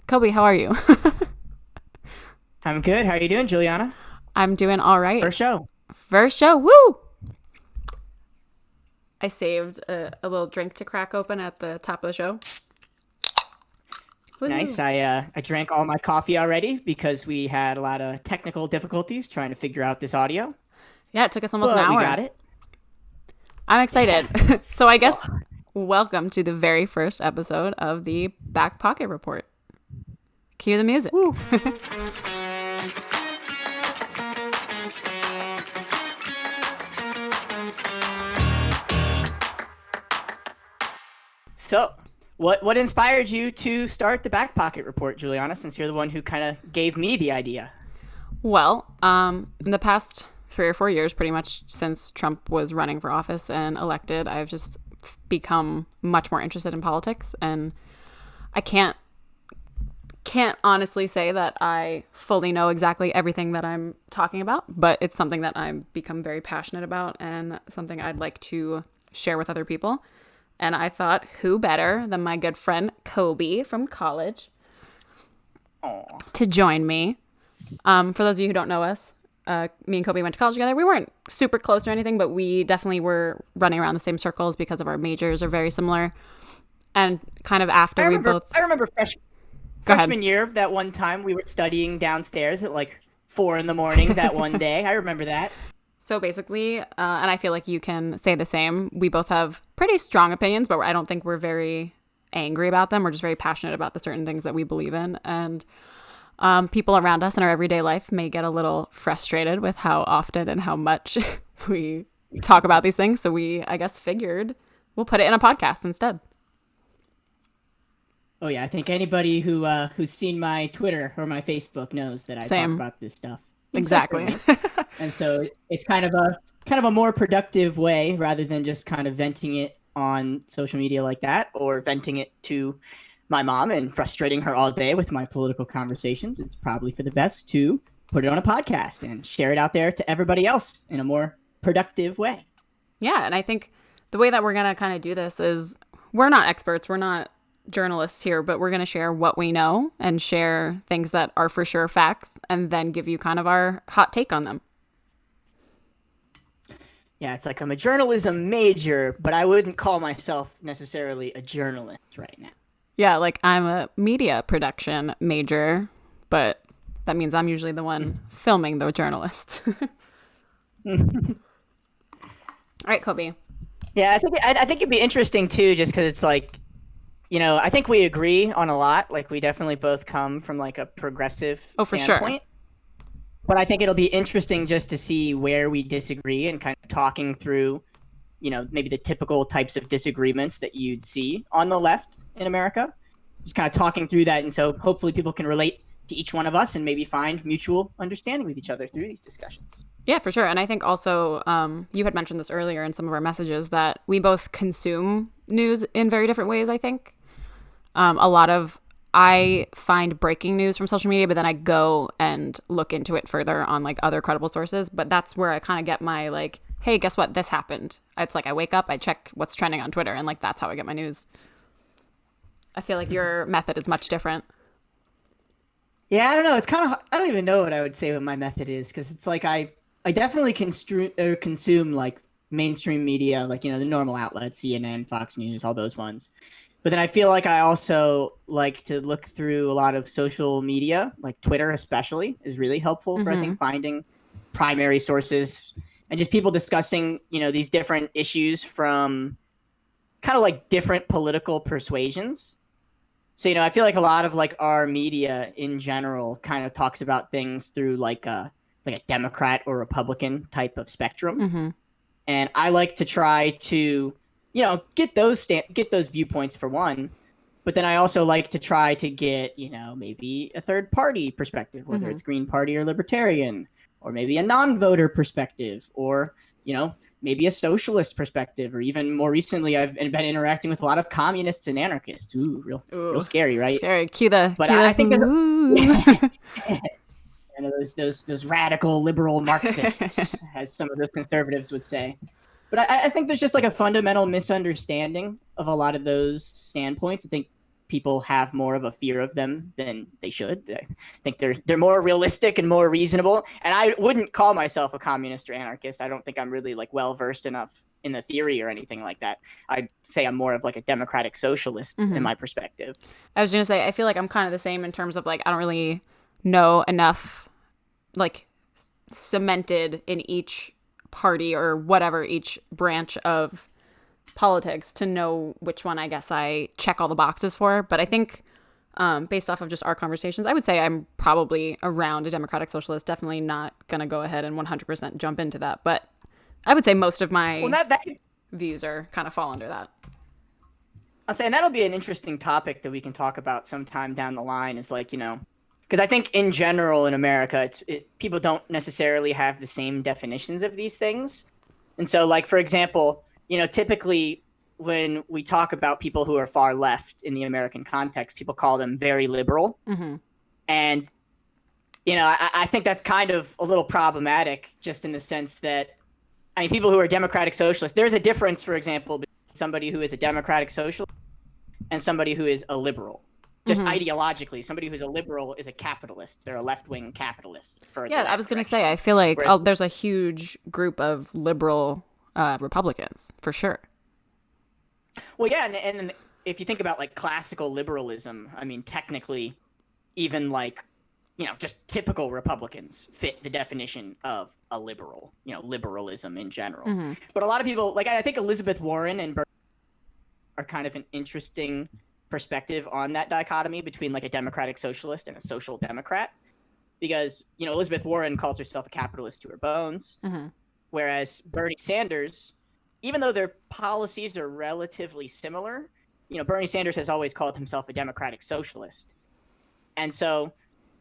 Kobi, how are you? I'm good. How are you doing, Juliana? I'm doing all right. First show. First show, woo! I saved a little drink to crack open at the top of the show. Nice. Woohoo! I drank all my coffee already because we had a lot of technical difficulties trying to figure out this audio, Yeah, it took us almost an but we hour. got it. I'm excited. So I Well, guess welcome to the very first episode of the Back Pocket Report. Cue the music. woo. So, what inspired you to start the Back Pocket Report, Juliana? Since you're the one who kind of gave me the idea. Well, in the past 3 or 4 years, pretty much since Trump was running for office and elected, I've just become much more interested in politics, and I can't honestly say that I fully know exactly everything that I'm talking about, but it's something that I've become very passionate about and something I'd like to share with other people. And I thought, who better than my good friend Kobi from college Oh, to join me? For those of you who don't know us, me and Kobe went to college together. We weren't super close or anything, but we definitely were running around the same circles because of our majors are very similar. And kind of I after we remember. both I remember go ahead. freshman year that one time we were studying downstairs at like 4 in the morning that one day. I remember that. So basically, and I feel like you can say the same, we both have pretty strong opinions, but I don't think we're very angry about them. We're just very passionate about the certain things that we believe in. And people around us in our everyday life may get a little frustrated with how often and how much we talk about these things. So we, I guess, figured we'll put it in a podcast instead. Oh yeah, I think anybody who's seen my Twitter or my Facebook knows that I talk Same. about this stuff Exactly. incessantly, and so it's kind of a more productive way rather than just kind of venting it on social media like that or venting it to my mom and frustrating her all day with my political conversations. It's probably for the best to put it on a podcast and share it out there to everybody else in a more productive way. Yeah. And I think the way that we're going to kind of do this is we're not experts. We're not journalists here, but we're going to share what we know and share things that are for sure facts and then give you kind of our hot take on them. Yeah, it's like I'm a journalism major, but I wouldn't call myself necessarily a journalist right now. Yeah, like I'm a media production major, but that means I'm usually the one filming the journalists. All right, Kobe. Yeah, I think it'd be interesting too, just because it's like, I think we agree on a lot. Like we definitely both come from like a progressive Oh, for sure. standpoint. But I think it'll be interesting just to see where we disagree and kind of talking through, maybe the typical types of disagreements that you'd see on the left in America. Just kind of talking through that, and so hopefully people can relate to each one of us and maybe find mutual understanding with each other through these discussions. Yeah, for sure. And I think also you had mentioned this earlier in some of our messages that we both consume news in very different ways, I think. A lot of I find breaking news from social media, but then I go and look into it further on like other credible sources. But that's where I kind of get my like, hey, guess what? This happened. It's like I wake up, I check what's trending on Twitter, and like that's how I get my news. I feel like your method is much different. Yeah, I don't know. It's kind of I don't even know what I would say what my method is because it's like I definitely consume like mainstream media, like the normal outlets, CNN, Fox News, all those ones. But then I feel like I also like to look through a lot of social media, like Twitter especially, is really helpful for I Mm-hmm. think finding primary sources and just people discussing, these different issues from kind of like different political persuasions. So, I feel like a lot of like our media in general kind of talks about things through like a Democrat or Republican type of spectrum. Mm-hmm. And I like to try to, get those viewpoints for one, but then I also like to try to get, maybe a third party perspective, whether Mm-hmm. it's Green Party or Libertarian, or maybe a non-voter perspective, or, maybe a socialist perspective, or even more recently, I've been interacting with a lot of communists and anarchists. Ooh, real Ooh, scary, right? scary. Cue the But cue I the think there's, ooh. those radical liberal Marxists, as some of those conservatives would say. But I think there's just like a fundamental misunderstanding of a lot of those standpoints. I think people have more of a fear of them than they should. I think they're more realistic and more reasonable. And I wouldn't call myself a communist or anarchist. I don't think I'm really like well versed enough in the theory or anything like that. I'd say I'm more of like a democratic socialist in my perspective. I was going to say, I feel like I'm kind of the same in terms of like, I don't really know enough like cemented in each party or whatever, each branch of politics to know which one I guess I check all the boxes for. But I think based off of just our conversations, I would say I'm probably around a democratic socialist, definitely not going to go ahead and 100% jump into that. But I would say most of my views are kind of fall under that. I'll say, and that'll be an interesting topic that we can talk about sometime down the line is like, because I think in general in America, people don't necessarily have the same definitions of these things. And so like, for example, typically when we talk about people who are far left in the American context, people call them very liberal. Mm-hmm. And, I think that's kind of a little problematic just in the sense that, I mean, people who are democratic socialists, there's a difference, for example, between somebody who is a democratic socialist and somebody who is a liberal. Just ideologically, somebody who's a liberal is a capitalist. They're a left-wing capitalist. Yeah, I was going to say, I feel like there's a huge group of liberal Republicans, for sure. Well, yeah, and if you think about like classical liberalism, I mean, technically, even like, just typical Republicans fit the definition of a liberal, liberalism in general. Mm-hmm. But a lot of people, like I think Elizabeth Warren and Bernie are kind of an interesting perspective on that dichotomy between like a democratic socialist and a social democrat, because Elizabeth Warren calls herself a capitalist to her bones, whereas Bernie Sanders, even though their policies are relatively similar, Bernie Sanders has always called himself a democratic socialist. And so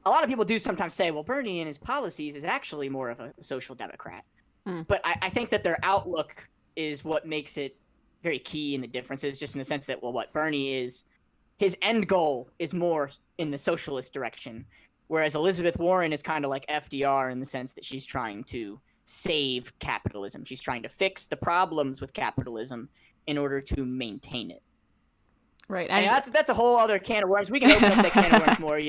a lot of people do sometimes say, well, Bernie and his policies is actually more of a social democrat. But I think that their outlook is what makes it very key in the differences, just in the sense that, well, what Bernie is, his end goal is more in the socialist direction, whereas Elizabeth Warren is kind of like FDR in the sense that she's trying to save capitalism. She's trying to fix the problems with capitalism in order to maintain it. Right. And that's a whole other can of worms. We can open up that can of worms more.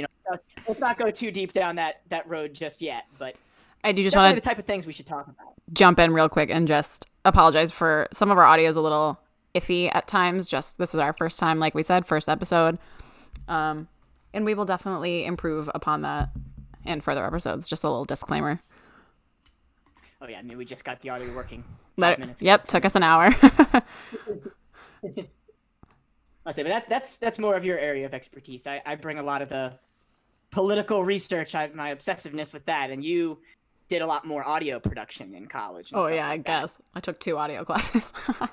Let's not go too deep down that road just yet. But I do just want to the type of things we should talk about. Jump in real quick and just apologize for some of our audio is a little iffy at times. Just this is our first time, like we said, first episode, and we will definitely improve upon that in further episodes. Just a little disclaimer. Oh yeah, I mean we just got the audio working. 5 minutes. Yep, took us an hour. I'll say, but that's more of your area of expertise. I bring a lot of the political research, my obsessiveness with that, and you did a lot more audio production in college. Oh yeah, I guess I took 2 audio classes. All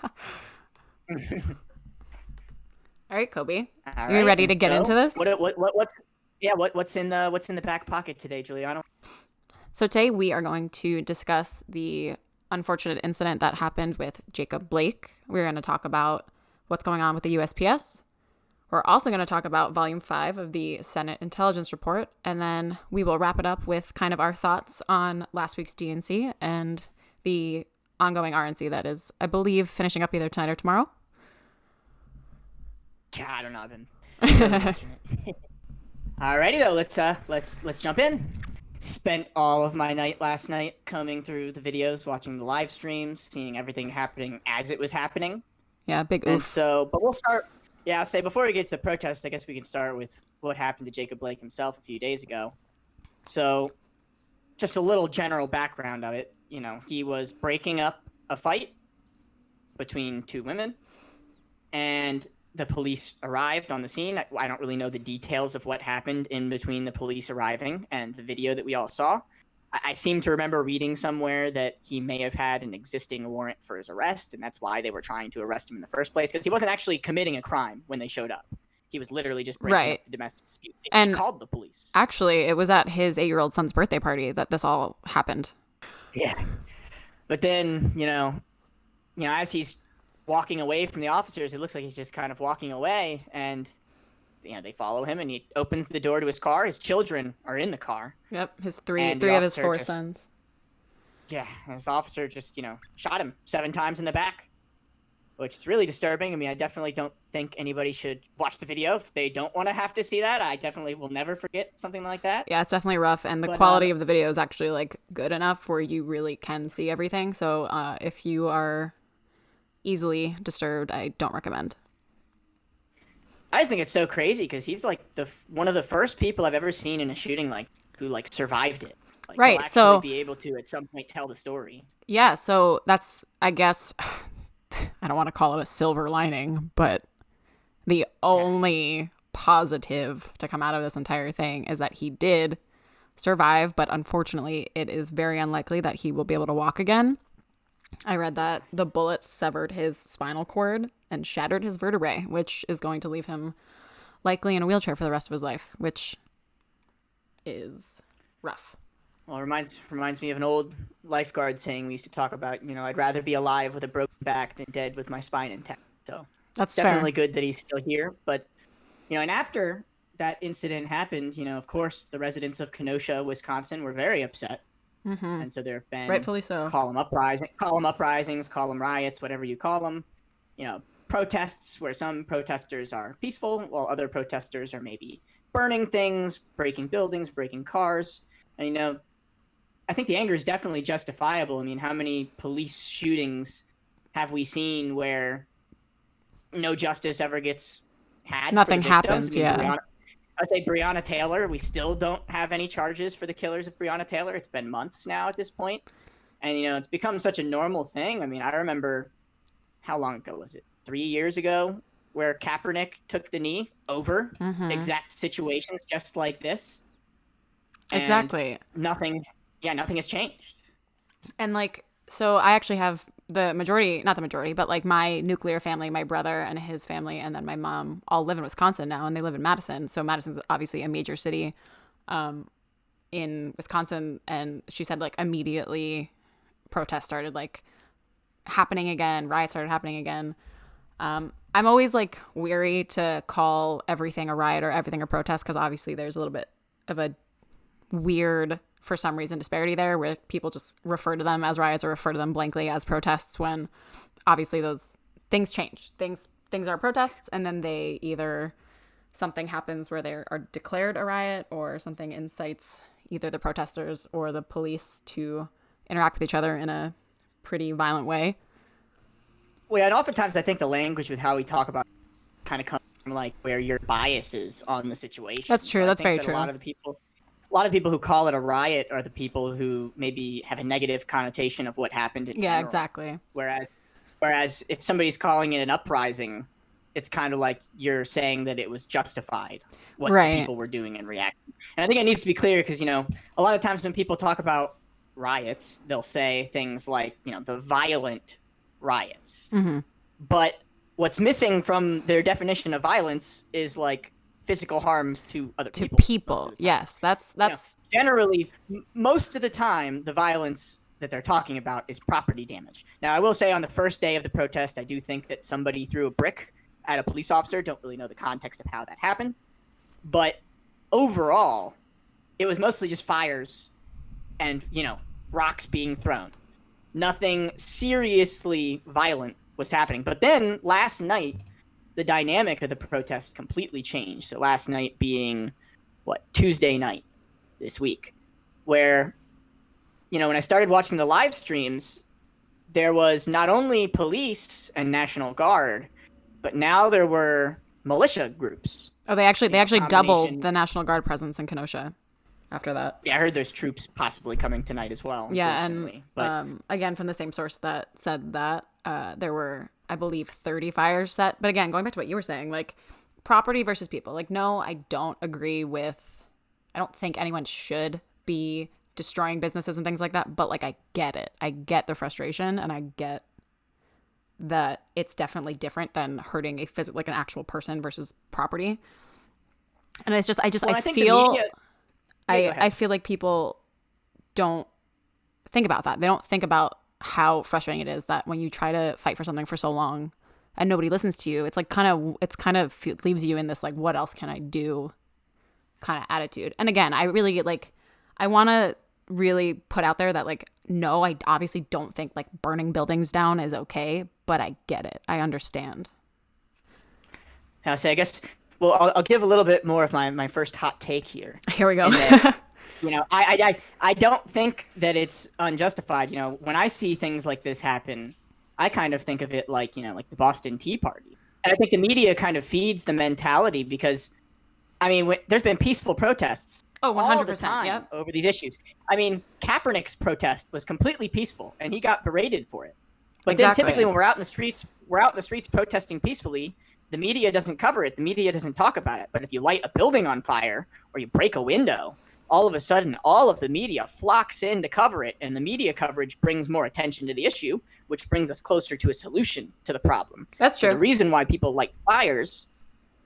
right, Kobi, are you ready to get into this? What's in the back pocket today, Juliana? So today we are going to discuss the unfortunate incident that happened with Jacob Blake. We're going to talk about what's going on with the USPS. We're also going to talk about Volume 5 of the Senate Intelligence Report, and then we will wrap it up with kind of our thoughts on last week's DNC and the ongoing RNC that is, I believe, finishing up either tonight or tomorrow. Yeah, I don't know. Alrighty though, let's jump in. Spent all of my night last night combing through the videos, watching the live streams, seeing everything happening as it was happening. Yeah, big oof. And so, but we'll start. Yeah, I'll say before we get to the protests, I guess we can start with what happened to Jacob Blake himself a few days ago. So, just a little general background of it. He was breaking up a fight between 2 women, and the police arrived on the scene. I don't really know the details of what happened in between the police arriving and the video that we all saw. I seem to remember reading somewhere that he may have had an existing warrant for his arrest, and that's why they were trying to arrest him in the first place, because he wasn't actually committing a crime when they showed up. He was literally just breaking up the domestic dispute. They called the police. Actually, it was at his 8-year-old son's birthday party that this all happened. Yeah. But then, as he's walking away from the officers, it looks like he's just kind of walking away, and they follow him, and he opens the door to his car. His children are in the car. Yep, his three of his 4 sons. Yeah, and his officer just, shot him 7 times in the back. which is really disturbing. I mean, I definitely don't think anybody should watch the video if they don't want to have to see that. I definitely will never forget something like that. Yeah, it's definitely rough, and the quality of the video is actually like good enough where you really can see everything. So if you are easily disturbed, I don't recommend. I just think it's so crazy because he's like one of the first people I've ever seen in a shooting who survived it. Like, right. Will actually so be able to at some point tell the story. Yeah. So that's, I guess, I don't want to call it a silver lining, but the only positive to come out of this entire thing is that he did survive, but unfortunately, it is very unlikely that he will be able to walk again. I read that the bullets severed his spinal cord and shattered his vertebrae, which is going to leave him likely in a wheelchair for the rest of his life, which is rough. Well, it reminds me of an old lifeguard saying we used to talk about, I'd rather be alive with a broken back than dead with my spine intact. So that's definitely fair. good that he's still here. But, and after that incident happened, of course, the residents of Kenosha, Wisconsin were very upset. Mm-hmm. And so there have been rightfully so. Call them uprisings, call them riots, whatever you call them. Protests where some protesters are peaceful while other protesters are maybe burning things, breaking buildings, breaking cars. And, I think the anger is definitely justifiable. I mean, how many police shootings have we seen where no justice ever gets had? Nothing happens, yeah. I'd say Breonna Taylor, we still don't have any charges for the killers of Breonna Taylor. It's been months now at this point. And, it's become such a normal thing. I mean, I remember, how long ago was it? 3 years ago, where Kaepernick took the knee over exact situations just like this. And exactly. Nothing has changed. And so I actually have not the majority, but my nuclear family, my brother and his family, and then my mom all live in Wisconsin now, and they live in Madison. So Madison's obviously a major city in Wisconsin. And she said immediately protests started happening again, riots started happening again. I'm always weary to call everything a riot or everything a protest, because obviously there's a little bit of a weird, for some reason, disparity there where people just refer to them as riots or refer to them blankly as protests, when obviously those things change. Things are protests, and then they either something happens where they are declared a riot, or something incites either the protesters or the police to interact with each other in a pretty violent way. Well, yeah, and oftentimes I think the language with how we talk about kind of comes from where your bias is on the situation. That's true. So that's very true. A lot of people who call it a riot are the people who maybe have a negative connotation of what happened in general. Exactly. Whereas if somebody's calling it an uprising, it's kind of like you're saying that it was justified what the people were doing and reacting. And I think it needs to be clear because, a lot of times when people talk about riots, they'll say things like, the violent riots. Mm-hmm. But what's missing from their definition of violence is physical harm to other people. Yes, that's generally, most of the time, the violence that they're talking about is property damage. Now, I will say on the first day of the protest, I do think that somebody threw a brick at a police officer. Don't really know the context of how that happened. But overall, it was mostly just fires and, rocks being thrown. Nothing seriously violent was happening. But then last night, the dynamic of the protest completely changed. So last night being, Tuesday night this week, where, when I started watching the live streams, there was not only police and National Guard, but now there were militia groups. Oh, they actually doubled the National Guard presence in Kenosha after that. Yeah, I heard there's troops possibly coming tonight as well. Yeah, and again, from the same source that said that there were, I believe, 30 fires set. But again, going back to what you were saying, property versus people. No, I don't think anyone should be destroying businesses and things like that. But I get it. I get the frustration, and I get that it's definitely different than hurting an actual person versus property. And it's just, I feel like people don't think about that. They don't think about how frustrating it is that when you try to fight for something for so long and nobody listens to you, it's leaves you in this what else can I do kind of attitude. And again, I really get I want to really put out there that like, no, I obviously don't think like burning buildings down is okay, but I get it. I understand. I guess, well, I'll give a little bit more of my first hot take here. Here we go. That, I don't think that it's unjustified. When I see things like this happen, I kind of think of it like, like the Boston Tea Party. And I think the media kind of feeds the mentality because, I mean, there's been peaceful protests. Oh, 100%. All the time over these issues. I mean, Kaepernick's protest was completely peaceful, and he got berated for it. But then typically when we're out in the streets protesting peacefully, the media doesn't cover it. The media doesn't talk about it. But if you light a building on fire or you break a window, all of a sudden, all of the media flocks in to cover it, and the media coverage brings more attention to the issue, which brings us closer to a solution to the problem. That's true. So the reason why people light fires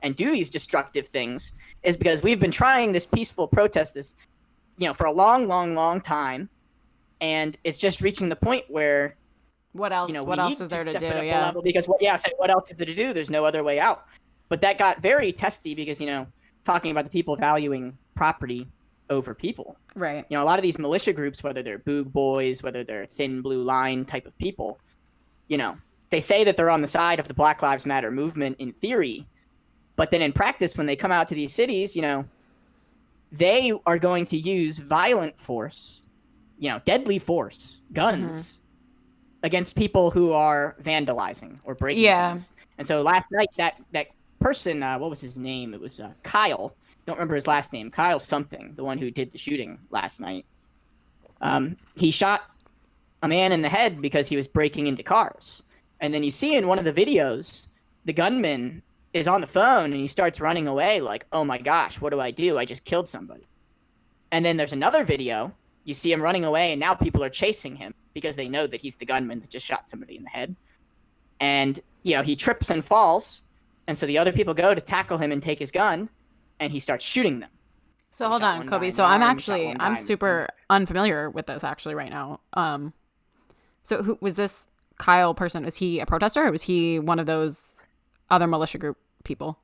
and do these destructive things is because we've been trying this peaceful protest for a long, long, long time, and it's just reaching the point where what else is there to do? Yeah. Level because what else is there to do? There's no other way out. But that got very testy because talking about the people valuing property over people. Right. A lot of these militia groups, whether they're Boog Boys, whether they're thin blue line type of people, they say that they're on the side of the Black Lives Matter movement in theory. But then in practice, when they come out to these cities, they are going to use violent force, deadly force, guns, against people who are vandalizing or breaking things. And so last night, that person, what was his name? It was Kyle. Don't remember his last name. Kyle something, the one who did the shooting last night. He shot a man in the head because he was breaking into cars. And then you see in one of the videos, the gunman is on the phone and he starts running away like, oh my gosh, what do? I just killed somebody. And then there's another video. You see him running away and now people are chasing him because they know that he's the gunman that just shot somebody in the head. And, he trips and falls. And so the other people go to tackle him and take his gun and he starts shooting them. So hold on, Kobi. So I'm super unfamiliar with this actually right now. So who was this Kyle person? Was he a protester or was he one of those other militia group people?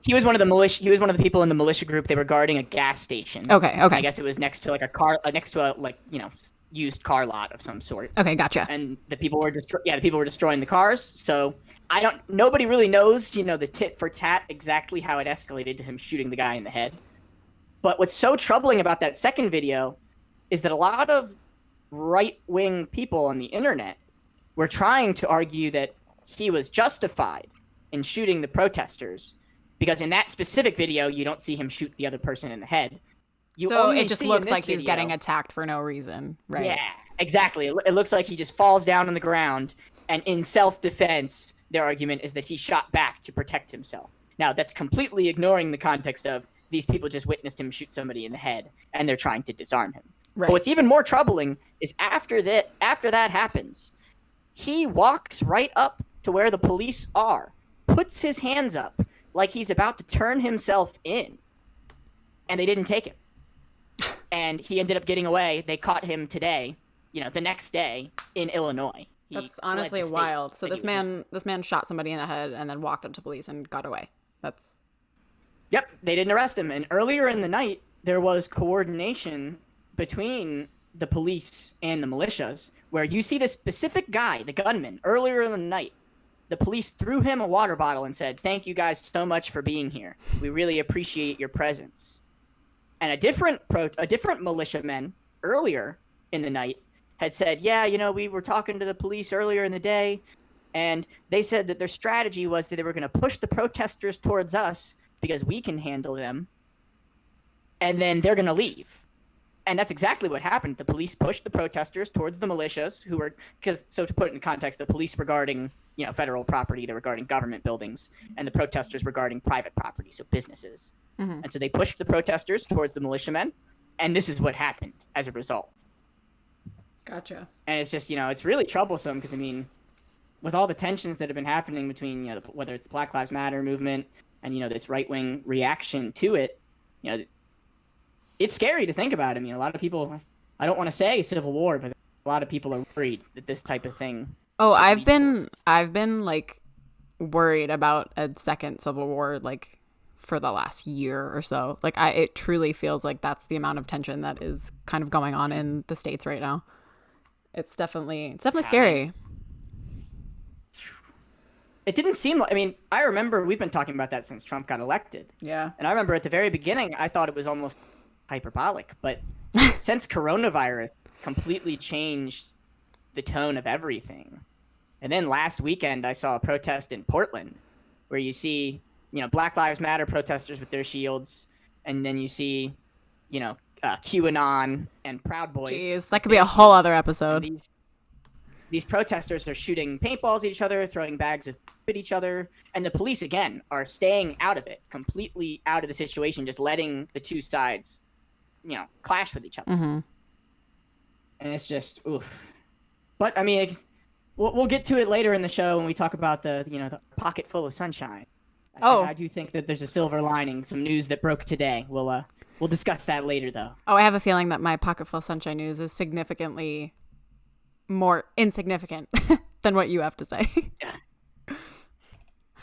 He was one of the militia. He was one of the people in the militia group. They were guarding a gas station. Okay. I guess it was next to like a car, next to a used car lot of some sort. Okay, gotcha. And the people were destroying the cars. So nobody really knows, the tit for tat exactly how it escalated to him shooting the guy in the head. But what's so troubling about that second video is that a lot of right-wing people on the internet were trying to argue that he was justified in shooting the protesters because in that specific video, you don't see him shoot the other person in the head. So it just looks like he's getting attacked for no reason, right? Yeah, exactly. It looks like he just falls down on the ground, and in self-defense, their argument is that he shot back to protect himself. Now, that's completely ignoring the context of these people just witnessed him shoot somebody in the head, and they're trying to disarm him. Right. But what's even more troubling is after that happens, he walks right up to where the police are, puts his hands up like he's about to turn himself in, and they didn't take him. And he ended up getting away. They caught him today, the next day in Illinois. That's honestly wild. So this man shot somebody in the head and then walked up to police and got away. Yep, they didn't arrest him. And earlier in the night, there was coordination between the police and the militias where you see this specific guy, the gunman, earlier in the night. The police threw him a water bottle and said, "Thank you guys so much for being here. We really appreciate your presence." And a different militiaman earlier in the night had said, "Yeah, we were talking to the police earlier in the day, and they said that their strategy was that they were going to push the protesters towards us because we can handle them, and then they're going to leave." And that's exactly what happened. The police pushed the protesters towards the militias so to put it in context, the police were guarding, federal property, they were guarding government buildings, and the protesters were guarding private property, so businesses. Mm-hmm. And so they pushed the protesters towards the militiamen, and this is what happened as a result. Gotcha. And it's just, it's really troublesome because, with all the tensions that have been happening between, whether it's the Black Lives Matter movement and, this right-wing reaction to it, it's scary to think about. A lot of people, I don't want to say civil war, but a lot of people are worried that this type of thing. Oh, I've been like worried about a second civil war, like for the last year or so. Like it truly feels like that's the amount of tension that is kind of going on in the States right now. It's definitely scary. It didn't seem like, I mean, I remember we've been talking about that since Trump got elected. Yeah. And I remember at the very beginning, I thought it was almost hyperbolic. But since coronavirus completely changed the tone of everything. And then last weekend, I saw a protest in Portland where you see, Black Lives Matter protesters with their shields. And then you see, QAnon and Proud Boys. Jeez, that could be a whole other episode. These protesters are shooting paintballs at each other, throwing bags of at each other, and the police again are staying out of it, completely out of the situation, just letting the two sides, clash with each other. Mm-hmm. And it's just oof. But I mean, we'll get to it later in the show when we talk about the pocket full of sunshine. I do think that there's a silver lining, some news that broke today. We'll discuss that later, though. Oh, I have a feeling that my pocket full of sunshine news is significantly more insignificant than what you have to say. Yeah.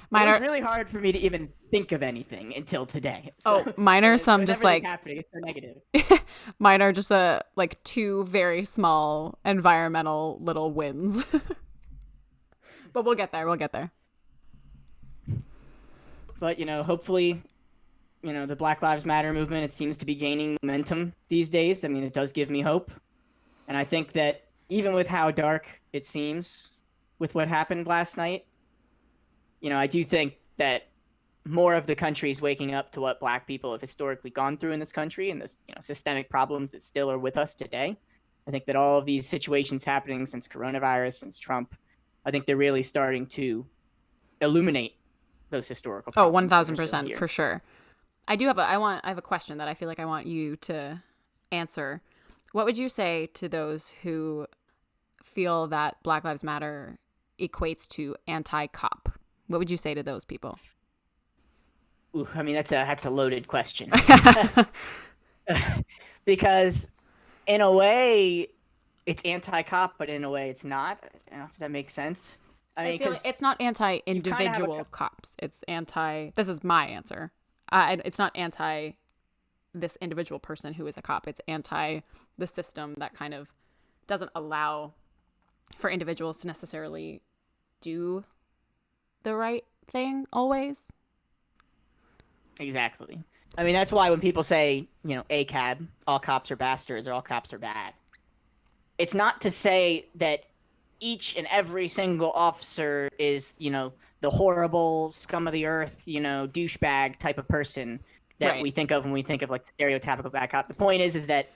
It was really hard for me to even think of anything until today. So, mine are some just like happening. It's so negative. Mine are just like two very small environmental little wins. But we'll get there. But hopefully, the Black Lives Matter movement, it seems to be gaining momentum these days. I mean, it does give me hope. And I think that even with how dark it seems with what happened last night, I do think that more of the country is waking up to what Black people have historically gone through in this country and the systemic problems that still are with us today. I think that all of these situations happening since coronavirus, since Trump, I think they're really starting to illuminate those historical problems. 1,000% for sure. I have a question that I feel like I want you to answer. What would you say to those who feel that Black Lives Matter equates to anti-cop? What would you say to those people? Ooh, I mean, that's a loaded question. Because in a way, it's anti-cop, but in a way, it's not. I don't know if that makes sense. I feel like it's not anti-individual cops. It's anti. This is my answer. It's not anti this individual person who is a cop. It's anti the system that kind of doesn't allow for individuals to necessarily do the right thing always. Exactly. I mean, that's why when people say, ACAB, all cops are bastards or all cops are bad, it's not to say that each and every single officer is, the horrible scum of the earth, douchebag type of person that we think of when we think of like the stereotypical bad cop. The point is that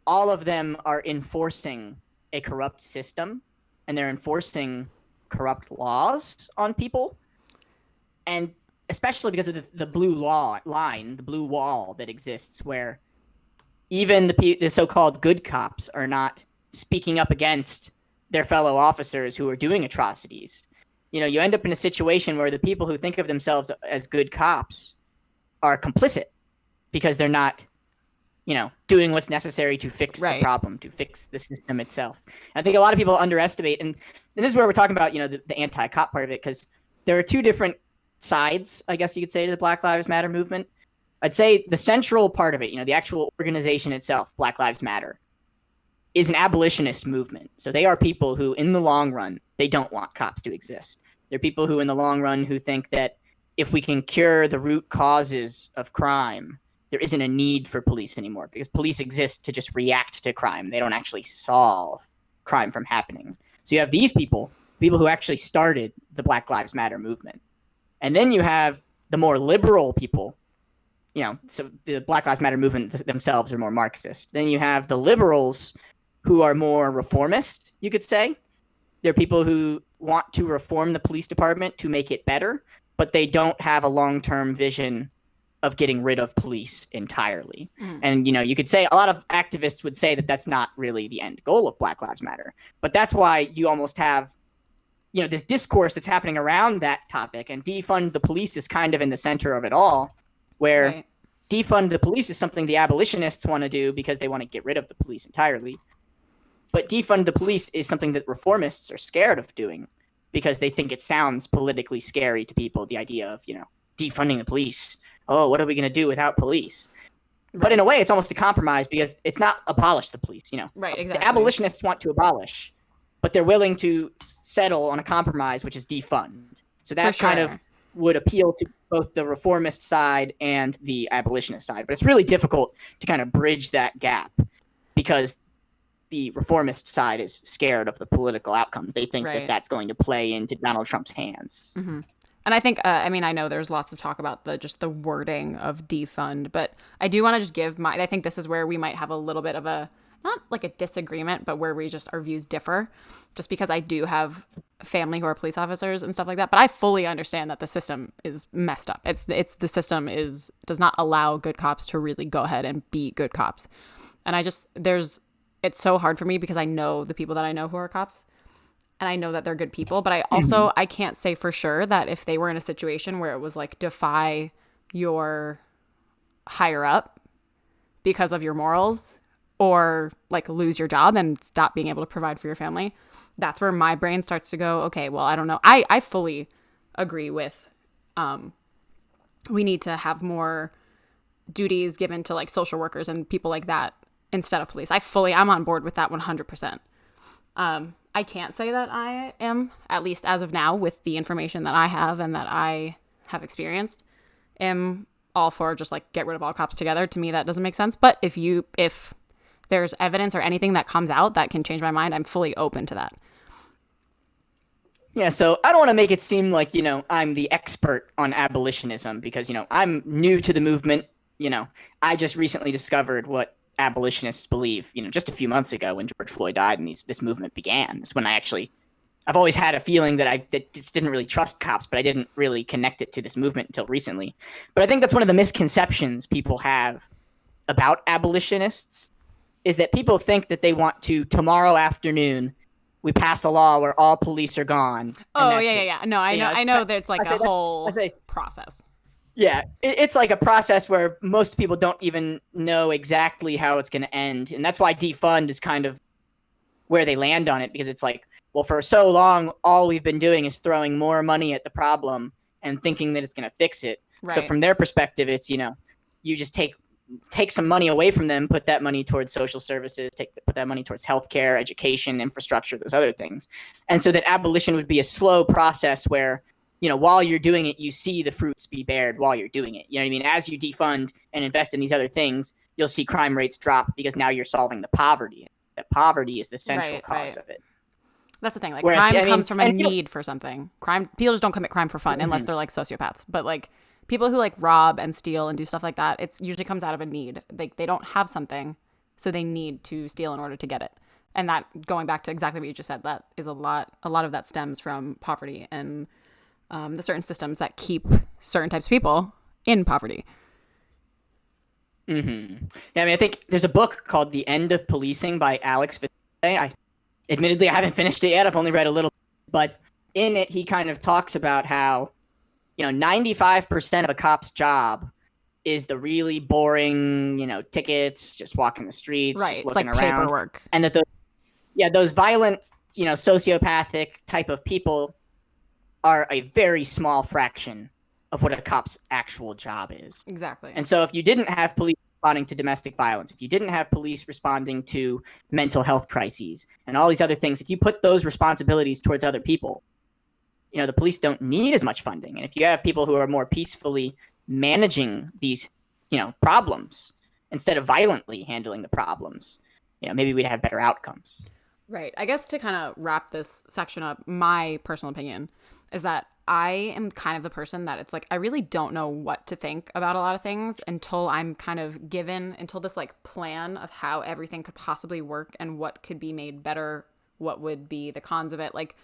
all of them are enforcing a corrupt system and they're enforcing corrupt laws on people. And especially because of the blue line, the blue wall that exists where even the so-called good cops are not speaking up against their fellow officers who are doing atrocities. You end up in a situation where the people who think of themselves as good cops are complicit because they're not, doing what's necessary to fix the problem, to fix the system itself. And I think a lot of people underestimate, and this is where we're talking about, the anti-cop part of it, because there are two different sides, I guess you could say, to the Black Lives Matter movement. I'd say the central part of it, the actual organization itself, Black Lives Matter, is an abolitionist movement. So they are people who, in the long run, they don't want cops to exist. They're people who, in the long run, who think that if we can cure the root causes of crime, there isn't a need for police anymore because police exist to just react to crime. They don't actually solve crime from happening. So you have these people who actually started the Black Lives Matter movement. And then you have the more liberal people, so the Black Lives Matter movement themselves are more Marxist. Then you have the liberals who are more reformist, you could say. They're people who want to reform the police department to make it better, but they don't have a long-term vision of getting rid of police entirely. And, you could say a lot of activists would say that that's not really the end goal of Black Lives Matter. But that's why you almost have, this discourse that's happening around that topic, and defund the police is kind of in the center of it all, where defund the police is something the abolitionists want to do because they want to get rid of the police entirely. But defund the police is something that reformists are scared of doing because they think it sounds politically scary to people, the idea of, defunding the police. oh, what are we going to do without police? Right. But in a way, it's almost a compromise because it's not abolish the police, you know. Right, exactly. The abolitionists want to abolish, but they're willing to settle on a compromise, which is defund. So that kind of would appeal to both the reformist side and the abolitionist side. But it's really difficult to kind of bridge that gap because the reformist side is scared of the political outcomes. They think that that's going to play into Donald Trump's hands. Mm-hmm. And I think, I mean, I know there's lots of talk about the wording of defund, but I do want to just give I think this is where we might have a little bit of a, not like a disagreement, but where our views differ, just because I do have family who are police officers and stuff like that. But I fully understand that the system is messed up. The system does not allow good cops to really go ahead and be good cops. And it's so hard for me because I know the people that I know who are cops. And I know that they're good people, but I also, I can't say for sure that if they were in a situation where it was like defy your higher up because of your morals or like lose your job and stop being able to provide for your family, that's where my brain starts to go, okay, well, I don't know. I fully agree with we need to have more duties given to like social workers and people like that instead of police. I'm on board with that 100%. I can't say that I am, at least as of now, with the information that I have and that I have experienced, am all for just like get rid of all cops together. To me, that doesn't make sense. But if there's evidence or anything that comes out that can change my mind, I'm fully open to that. Yeah, so I don't want to make it seem like, you know, I'm the expert on abolitionism because, you know, I'm new to the movement. You know, I just recently discovered what abolitionists believe, you know, just a few months ago when George Floyd died and this movement began. It's when I've always had a feeling that I just didn't really trust cops, but I didn't really connect it to this movement until recently. But I think that's one of the misconceptions people have about abolitionists is that people think that they want to, tomorrow afternoon, we pass a law where all police are gone. Oh, yeah. No, I know that it's like a whole process. Yeah, it's like a process where most people don't even know exactly how it's going to end. And that's why defund is kind of where they land on it, because it's like, well, for so long, all we've been doing is throwing more money at the problem and thinking that it's going to fix it. Right. So from their perspective, it's, you know, you just take some money away from them, put that money towards social services, put that money towards healthcare, education, infrastructure, those other things. And so that abolition would be a slow process where, you know, while you're doing it, you see the fruits be bared while you're doing it. You know what I mean? As you defund and invest in these other things, you'll see crime rates drop because now you're solving the poverty. That poverty is the central cause of it. That's the thing. Like, crime comes from a need for something. People just don't commit crime for fun unless they're like sociopaths. But like people who like rob and steal and do stuff like that, it usually comes out of a need. Like they don't have something, so they need to steal in order to get it. And that, going back to exactly what you just said, that is a lot of that stems from poverty and the certain systems that keep certain types of people in poverty. Mm-hmm. Yeah, I mean, I think there's a book called The End of Policing by Alex Vitale. Admittedly, I haven't finished it yet. I've only read a little, but in it, he kind of talks about how, you know, 95% of a cop's job is the really boring, you know, tickets, just walking the streets, just looking around. Paperwork. And that those violent, you know, sociopathic type of people are a very small fraction of what a cop's actual job is. Exactly. And so if you didn't have police responding to domestic violence, if you didn't have police responding to mental health crises and all these other things, if you put those responsibilities towards other people, you know, the police don't need as much funding. And if you have people who are more peacefully managing these, you know, problems instead of violently handling the problems, you know, maybe we'd have better outcomes. Right. I guess to kind of wrap this section up, my personal opinion is that I am kind of the person that it's like, I really don't know what to think about a lot of things until I'm kind of given, until this like plan of how everything could possibly work and what could be made better, what would be the cons of it. Like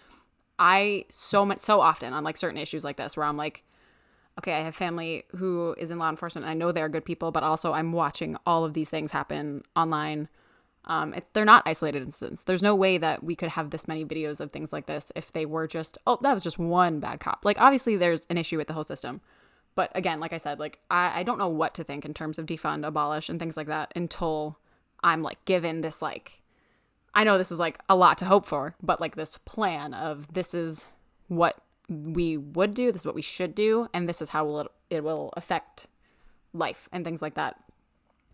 I so often on like certain issues like this where I'm like, okay, I have family who is in law enforcement and I know they're good people, but also I'm watching all of these things happen online. They're not isolated incidents. There's no way that we could have this many videos of things like this if they were just, oh, that was just one bad cop. Like, obviously, there's an issue with the whole system. But again, like I said, like I don't know what to think in terms of defund, abolish, and things like that until I'm like given this, like, I know this is like a lot to hope for, but like this plan of this is what we would do, this is what we should do, and this is how it will affect life and things like that.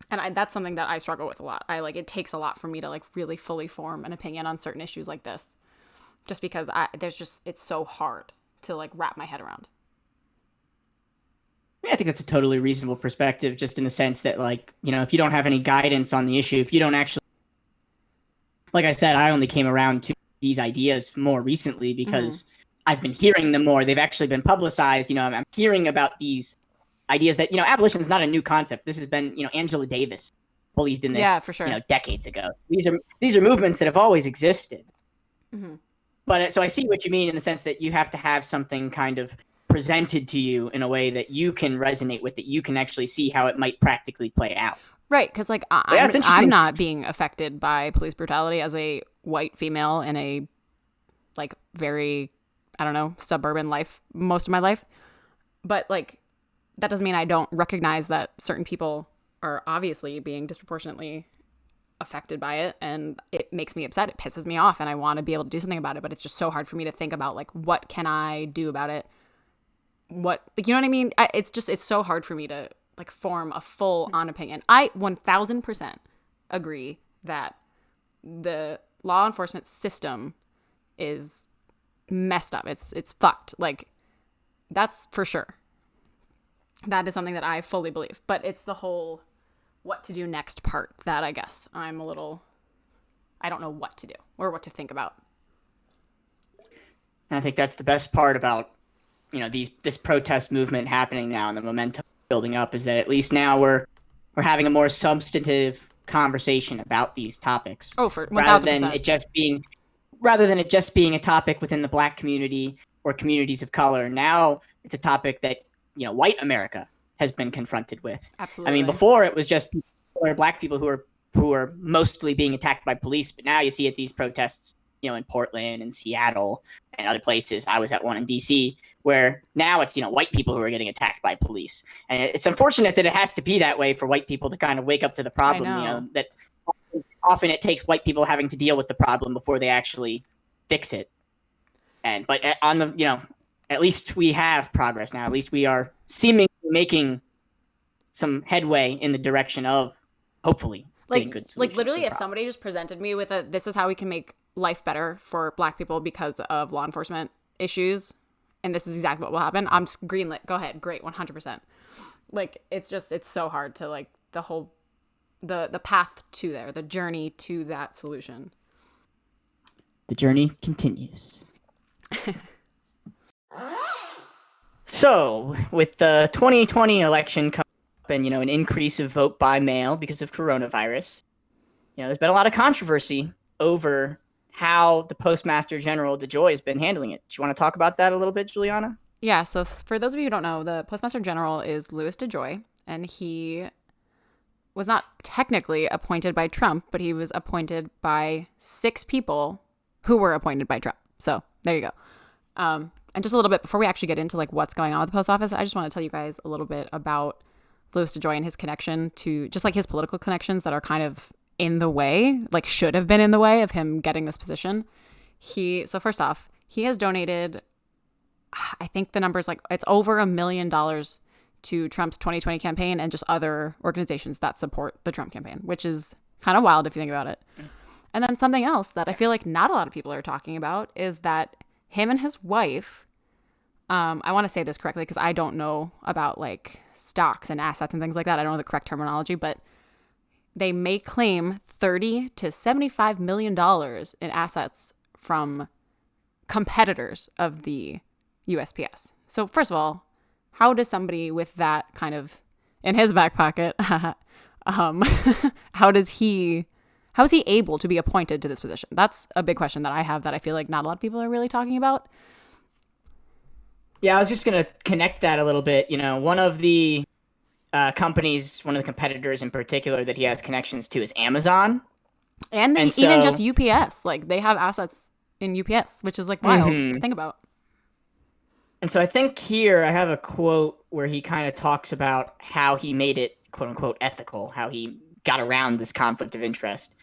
And that's something that I struggle with a lot. It takes a lot for me to like really fully form an opinion on certain issues like this, just because it's so hard to like wrap my head around. I think that's a totally reasonable perspective, just in the sense that, like, you know, if you don't have any guidance on the issue, if you don't actually, like I said, I only came around to these ideas more recently because I've been hearing them more. They've actually been publicized. You know, I'm hearing about these ideas that, you know, abolition is not a new concept. This has been, you know, Angela Davis believed in this, yeah, for sure, you know, decades ago. These are movements that have always existed. But so I see what you mean in the sense that you have to have something kind of presented to you in a way that you can resonate with, that you can actually see how it might practically play out. Right, because like I'm not being affected by police brutality as a white female in a like very, I don't know, suburban life most of my life. But like that doesn't mean I don't recognize that certain people are obviously being disproportionately affected by it, and it makes me upset. It pisses me off, and I want to be able to do something about it, but it's just so hard for me to think about like what can I do about it. What, like, you know what I mean? It's so hard for me to like form a full on opinion. I 1000% agree that the law enforcement system is messed up. It's fucked. Like, that's for sure. That is something that I fully believe. But it's the whole what to do next part that I guess I don't know what to do or what to think about. And I think that's the best part about, you know, this protest movement happening now and the momentum building up, is that at least now we're having a more substantive conversation about these topics. Oh, for 1000%. Rather than it just being a topic within the Black community or communities of color. Now it's a topic that, you know, white America has been confronted with. Absolutely. I mean, before it was just Black people who are mostly being attacked by police, but now you see at these protests, you know, in Portland and Seattle and other places. I was at one in DC where now it's, you know, white people who are getting attacked by police. And it's unfortunate that it has to be that way for white people to kind of wake up to the problem, you know, that often it takes white people having to deal with the problem before they actually fix it. But on the, you know, at least we have progress now. At least we are seemingly making some headway in the direction of hopefully getting good solutions. Like literally if somebody just presented me with this is how we can make life better for Black people because of law enforcement issues, and this is exactly what will happen, I'm just greenlit. Go ahead. Great. 100%. Like, it's so hard to like the path to there, the journey to that solution. The journey continues. So, with the 2020 election coming up and, you know, an increase of vote by mail because of coronavirus, you know, there's been a lot of controversy over how the Postmaster General DeJoy has been handling it. Do you want to talk about that a little bit, Juliana? Yeah, so for those of you who don't know, the Postmaster General is Louis DeJoy, and he was not technically appointed by Trump, but he was appointed by 6 people who were appointed by Trump. So there you go. And just a little bit before we actually get into like what's going on with the post office, I just want to tell you guys a little bit about Louis DeJoy and his connection to just like his political connections that are kind of in the way, like should have been in the way of him getting this position. So first off, he has donated, I think the number's like, it's over $1 million to Trump's 2020 campaign and just other organizations that support the Trump campaign, which is kind of wild if you think about it. And then something else that I feel like not a lot of people are talking about is that him and his wife, I want to say this correctly because I don't know about like stocks and assets and things like that. I don't know the correct terminology, but they may claim $30 to $75 million in assets from competitors of the USPS. So first of all, how does somebody with that kind of in his back pocket, how is he able to be appointed to this position? That's a big question that I have that I feel like not a lot of people are really talking about. Yeah, I was just going to connect that a little bit. You know, one of the companies, one of the competitors in particular that he has connections to is Amazon. And even just UPS. Like, they have assets in UPS, which is like wild to think about. And so I think here I have a quote where he kind of talks about how he made it, quote unquote, ethical, how he got around this conflict of interest.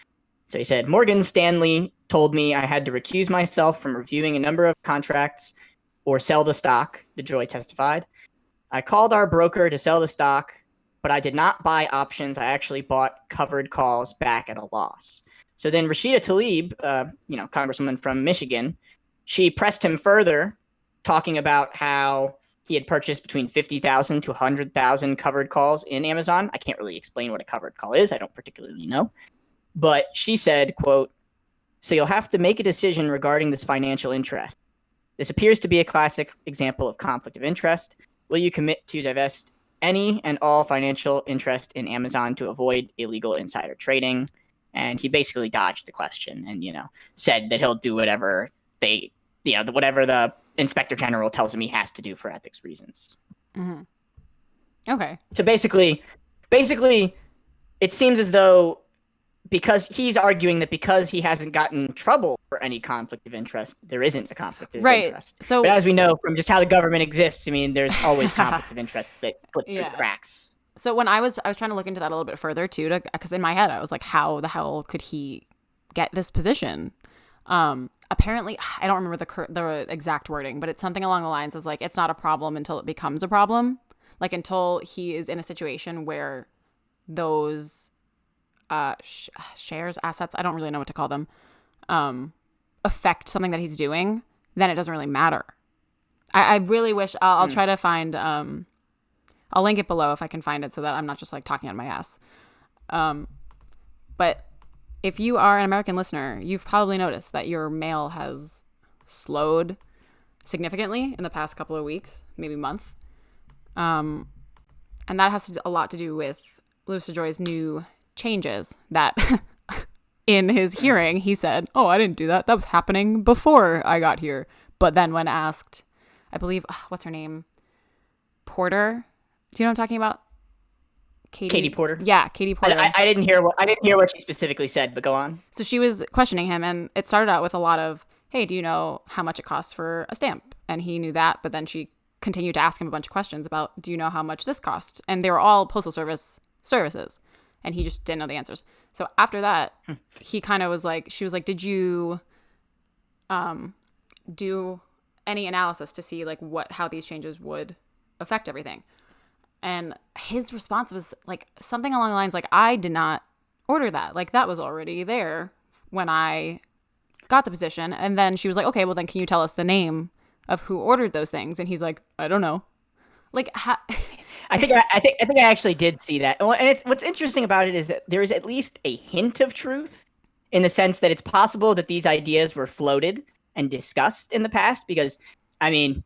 So he said, Morgan Stanley told me I had to recuse myself from reviewing a number of contracts or sell the stock, DeJoy testified. I called our broker to sell the stock, but I did not buy options. I actually bought covered calls back at a loss. So then Rashida Tlaib, Congresswoman from Michigan, she pressed him further, talking about how he had purchased between 50,000 to 100,000 covered calls in Amazon. I can't really explain what a covered call is. I don't particularly know. But she said, quote, "So you'll have to make a decision regarding this financial interest. This appears to be a classic example of conflict of interest. Will you commit to divest any and all financial interest in Amazon to avoid illegal insider trading?" And he basically dodged the question and, said that he'll do whatever whatever the inspector general tells him he has to do for ethics reasons. Mm-hmm. Okay. So basically, it seems as though because he's arguing that because he hasn't gotten in trouble for any conflict of interest, there isn't a conflict of interest. So, but as we know from just how the government exists, I mean, there's always conflicts of interest that slip through the cracks. So when I was trying to look into that a little bit further too, because in my head I was like, how the hell could he get this position? Apparently, I don't remember the exact wording, but it's something along the lines of like, it's not a problem until it becomes a problem. Like until he is in a situation where those shares, assets, I don't really know what to call them, affect something that he's doing, then it doesn't really matter. I really wish I'll try to find, I'll link it below if I can find it so that I'm not just like talking out my ass. But if you are an American listener, you've probably noticed that your mail has slowed significantly in the past couple of weeks, maybe month. And that has a lot to do with Louis DeJoy's new changes that in his hearing, he said, "Oh, I didn't do that. That was happening before I got here." But then when asked, I believe, what's her name? Porter. Do you know what I'm talking about? Katie Porter. Yeah, Katie Porter. I didn't hear what she specifically said, but go on. So she was questioning him, and it started out with a lot of, "Hey, do you know how much it costs for a stamp?" And he knew that, but then she continued to ask him a bunch of questions about, "Do you know how much this costs?" And they were all postal service services, and he just didn't know the answers. So after that, he kind of was like, she was like, "Did you do any analysis to see like how these changes would affect everything?" And his response was like something along the lines like, "I did not order that. Like that was already there when I got the position." And then she was like, "Okay, well then can you tell us the name of who ordered those things?" And he's like, "I don't know." Like I think I actually did see that. And it's what's interesting about it is that there is at least a hint of truth in the sense that it's possible that these ideas were floated and discussed in the past, because I mean,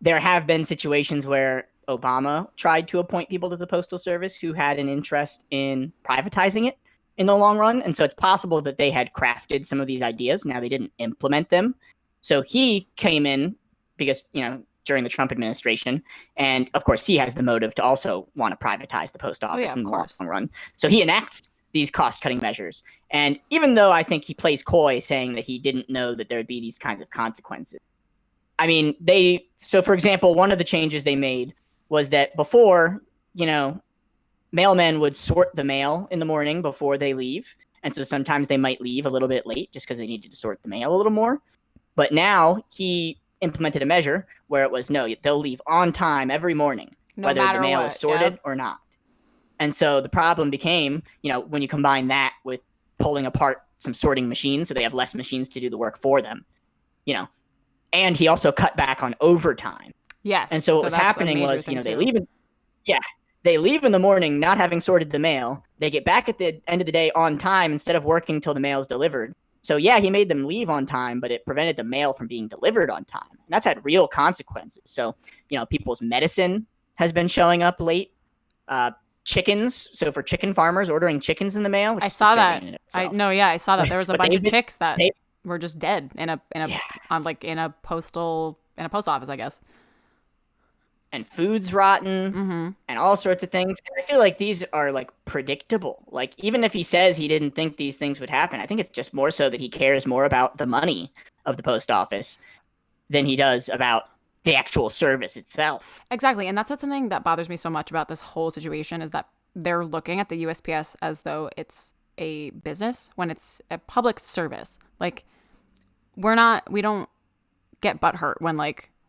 there have been situations where Obama tried to appoint people to the Postal Service who had an interest in privatizing it in the long run. And so it's possible that they had crafted some of these ideas. Now they didn't implement them. So he came in because, during the Trump administration. And of course, he has the motive to also want to privatize the post office in the long run. So he enacts these cost-cutting measures. And even though I think he plays coy saying that he didn't know that there would be these kinds of consequences, I mean, so for example, one of the changes they made was that before, mailmen would sort the mail in the morning before they leave. And so sometimes they might leave a little bit late just because they needed to sort the mail a little more. But now he implemented a measure where it was, no, they'll leave on time every morning, whether the mail is sorted or not. And so the problem became, when you combine that with pulling apart some sorting machines so they have less machines to do the work for them, and he also cut back on overtime. Yes. And so what was happening was, they leave in the morning not having sorted the mail. They get back at the end of the day on time instead of working till the mail is delivered. So yeah, he made them leave on time, but it prevented the mail from being delivered on time. And that's had real consequences. So, people's medicine has been showing up late. Chickens. So for chicken farmers ordering chickens in the mail. I saw that. I saw that. There was a bunch of chicks that were just dead in a post office, I guess. And food's rotten and all sorts of things. And I feel like these are like predictable. Like even if he says he didn't think these things would happen, I think it's just more so that he cares more about the money of the post office than he does about the actual service itself. Exactly. And that's what's something that bothers me so much about this whole situation is that they're looking at the USPS as though it's a business when it's a public service. Like we don't get butthurt when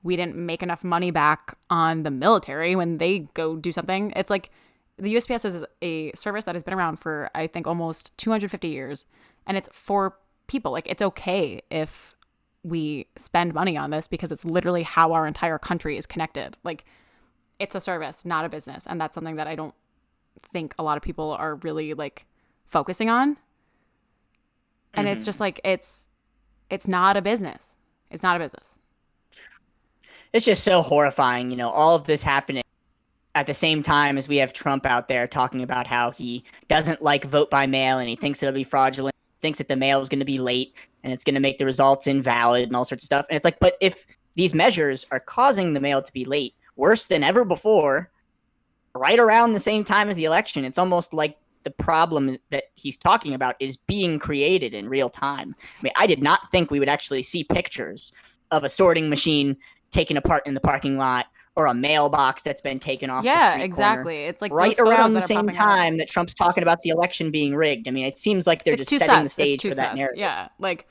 we didn't make enough money back on the military when they go do something. It's like the USPS is a service that has been around for, I think, almost 250 years. And it's for people. Like, it's okay if we spend money on this because it's literally how our entire country is connected. Like, it's a service, not a business. And that's something that I don't think a lot of people are really like focusing on. And it's just like, it's not a business. It's not a business. It's just so horrifying, you know, all of this happening at the same time as we have Trump out there talking about how he doesn't like vote by mail and he thinks it'll be fraudulent, thinks that the mail is going to be late and it's going to make the results invalid and all sorts of stuff. And it's like, but if these measures are causing the mail to be late worse than ever before, right around the same time as the election, it's almost like the problem that he's talking about is being created in real time. I mean, I did not think we would actually see pictures of a sorting machine taken apart in the parking lot or a mailbox that's been taken off the street exactly corner. It's like right around the same time that Trump's talking about the election being rigged. I mean, it seems like they're just setting the stage for that narrative. Yeah, like,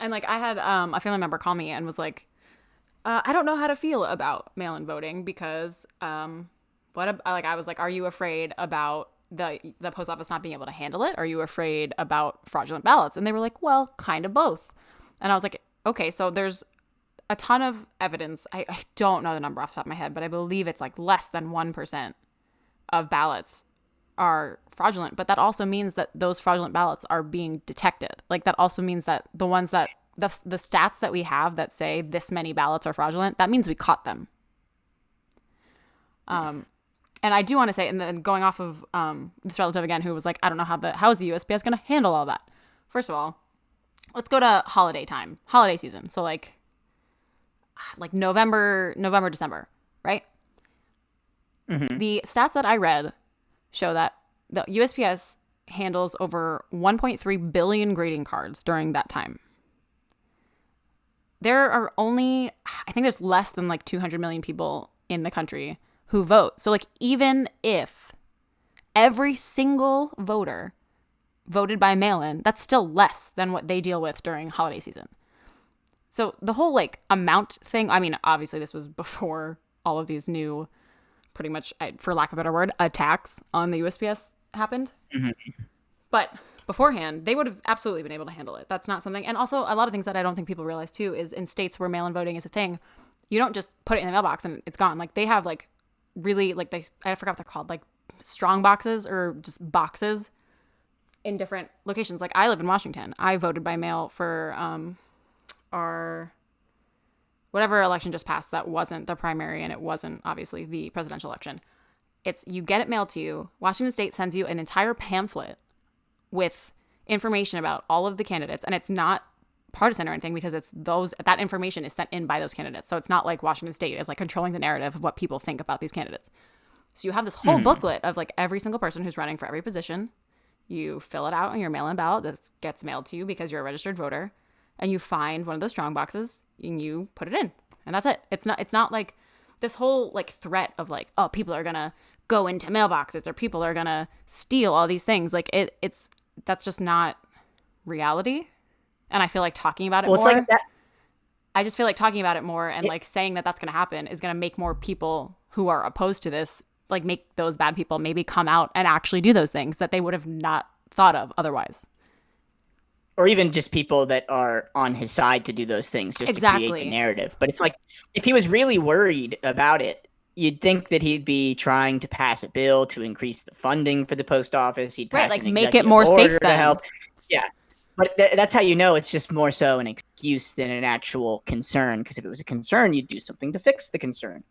and like I had a family member call me and was like, I don't know how to feel about mail-in voting because I was like, are you afraid about the post office not being able to handle it? Are you afraid about fraudulent ballots? And they were like, well, kind of both. And I was like, okay, so there's a ton of evidence. I don't know the number off the top of my head, but I believe it's like less than 1% of ballots are fraudulent. But that also means that those fraudulent ballots are being detected. Like, that also means that the ones that the stats that we have that say this many ballots are fraudulent, that means we caught them. And I do want to say, and then going off of this relative again, who was like, I don't know how is the USPS going to handle all that? First of all, let's go to holiday season. So like November, December, right? Mm-hmm. The stats that I read show that the USPS handles over 1.3 billion greeting cards during that time. There are only, I think there's less than like 200 million people in the country who vote. So like, even if every single voter voted by mail-in, that's still less than what they deal with during holiday season. So the whole like amount thing, I mean, obviously this was before all of these new, pretty much, for lack of a better word, attacks on the USPS happened. Mm-hmm. But beforehand, they would have absolutely been able to handle it. That's not something. And also, a lot of things that I don't think people realize too is in states where mail-in voting is a thing, you don't just put it in the mailbox and it's gone. Like, they have like really, like, I forgot what they're called, like strong boxes or just boxes in different locations. Like, I live in Washington. I voted by mail for our whatever election just passed that wasn't the primary, and it wasn't obviously the presidential election. You get it mailed to you. Washington State sends you an entire pamphlet with information about all of the candidates, and it's not partisan or anything because that information is sent in by those candidates. So it's not like Washington State is like controlling the narrative of what people think about these candidates. So you have this whole booklet of like every single person who's running for every position. You fill it out on your mail-in ballot that gets mailed to you because you're a registered voter, and you find one of those strong boxes and you put it in, and that's it. It's not like this whole like threat of like, oh, people are gonna go into mailboxes or people are gonna steal all these things. Like, that's just not reality. And I feel like talking about it more. Like that. I just feel like talking about it more and like saying that that's going to happen is going to make more people who are opposed to this, like, make those bad people maybe come out and actually do those things that they would have not thought of otherwise. Or even just people that are on his side to do those things just to create the narrative. But it's like, if he was really worried about it, you'd think that he'd be trying to pass a bill to increase the funding for the post office. He'd pass an make it more safe to help. Yeah. But that's how you know it's just more so an excuse than an actual concern. Because if it was a concern, you'd do something to fix the concern.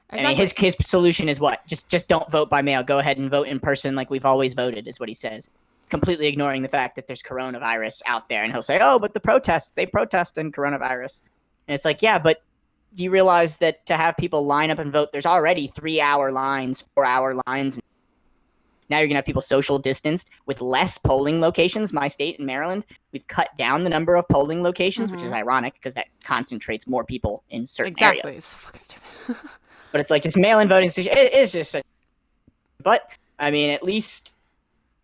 Exactly. I mean, his solution is what? Just don't vote by mail. Go ahead and vote in person like we've always voted, is what he says. Completely ignoring the fact that there's coronavirus out there. And he'll say, oh, but the protests, they protest in coronavirus. And it's like, yeah, but do you realize that to have people line up and vote, there's already 3-hour lines, 4-hour lines. Now you're going to have people social distanced with less polling locations. My state in Maryland, we've cut down the number of polling locations, which is ironic because that concentrates more people in certain areas. It's so fucking stupid. But it's like just mail-in voting. It is just but, I mean, at least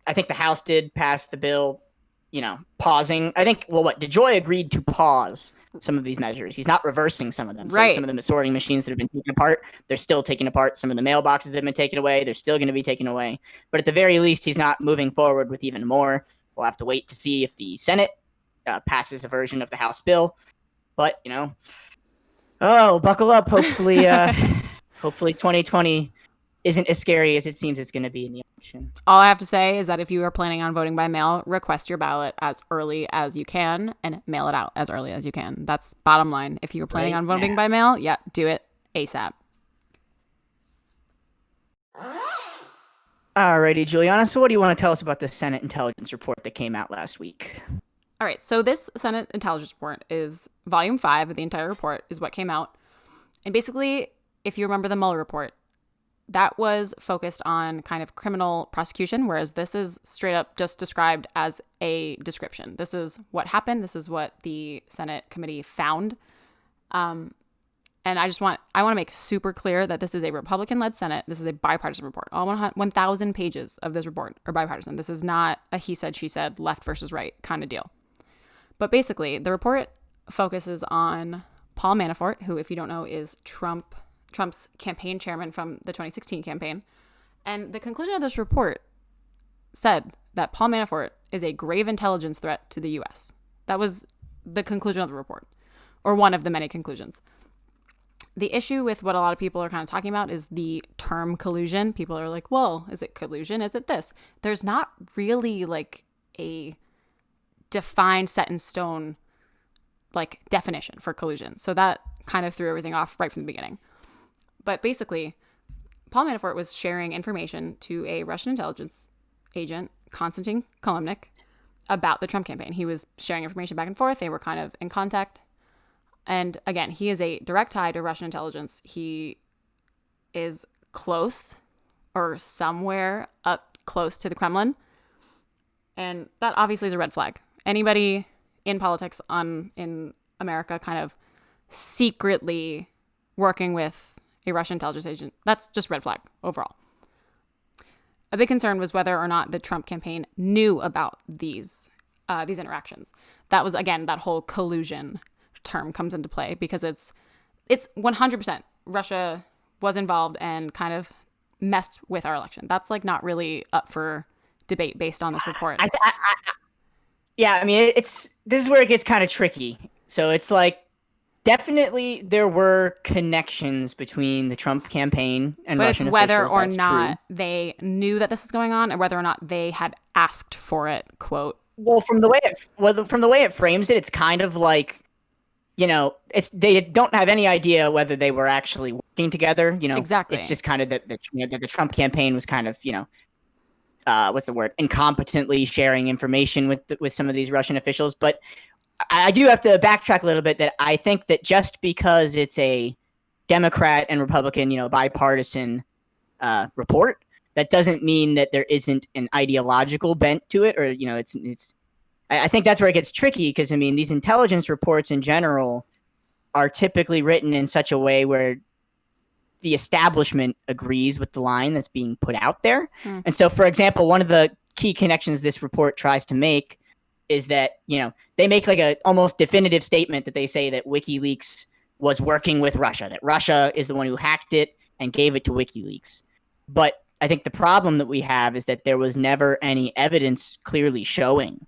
I think the House did pass the bill pausing. I think, DeJoy agreed to pause some of these measures. He's not reversing some of them. Right. So some of the sorting machines that have been taken apart, they're still taken apart. Some of the mailboxes that have been taken away, they're still going to be taken away. But at the very least, he's not moving forward with even more. We'll have to wait to see if the Senate passes a version of the House bill. But, buckle up. Hopefully, hopefully 2020 isn't as scary as it seems it's going to be in the election. All I have to say is that if you are planning on voting by mail, request your ballot as early as you can and mail it out as early as you can. That's bottom line. If you are planning on voting by mail, do it ASAP. Alrighty, Juliana. So what do you want to tell us about the Senate intelligence report that came out last week? All right. So this Senate intelligence report is volume 5 of the entire report is what came out. And basically, if you remember the Mueller report, that was focused on kind of criminal prosecution, whereas this is straight up just described as a description. This is what happened. This is what the Senate committee found. And I want to make super clear that this is a Republican-led Senate. This is a bipartisan report. All 1,000 pages of this report are bipartisan. This is not a he said, she said, left versus right kind of deal. But basically, the report focuses on Paul Manafort, who, if you don't know, is Trump's campaign chairman from the 2016 campaign. And the conclusion of this report said that Paul Manafort is a grave intelligence threat to the U.S. That was the conclusion of the report, or one of the many conclusions. The issue with what a lot of people are kind of talking about is the term collusion. People are like, well, is it collusion? Is it this? There's not really like a defined, set in stone definition for collusion. So that kind of threw everything off right from the beginning. But basically, Paul Manafort was sharing information to a Russian intelligence agent, Konstantin Kilimnik, about the Trump campaign. He was sharing information back and forth. They were kind of in contact. And again, he is a direct tie to Russian intelligence. He is close or somewhere up close to the Kremlin. And that obviously is a red flag. Anybody in politics in America kind of secretly working with a Russian intelligence agent, that's just red flag overall. A big concern was whether or not the Trump campaign knew about these interactions. That was, again, that whole collusion term comes into play because it's 100% Russia was involved and kind of messed with our election. That's not really up for debate based on this report. This is where it gets kind of tricky. So it's definitely there were connections between the Trump campain and Russian officials. But it's whether or not they knew that this was going on, and whether or not they had asked for it. Quote. Well, from the way it frames it, it's kind of they don't have any idea whether they were actually working together. Exactly. It's just kind of that the Trump campaign was kind of what's the word? Incompetently sharing information with some of these Russian officials, but. I do have to backtrack a little bit that I think that just because it's a Democrat and Republican, bipartisan report, that doesn't mean that there isn't an ideological bent to it, or it's. I think that's where it gets tricky because these intelligence reports in general are typically written in such a way where the establishment agrees with the line that's being put out there, and so, for example, one of the key connections this report tries to make is that, they make a almost definitive statement that they say that WikiLeaks was working with Russia, that Russia is the one who hacked it and gave it to WikiLeaks. But I think the problem that we have is that there was never any evidence clearly showing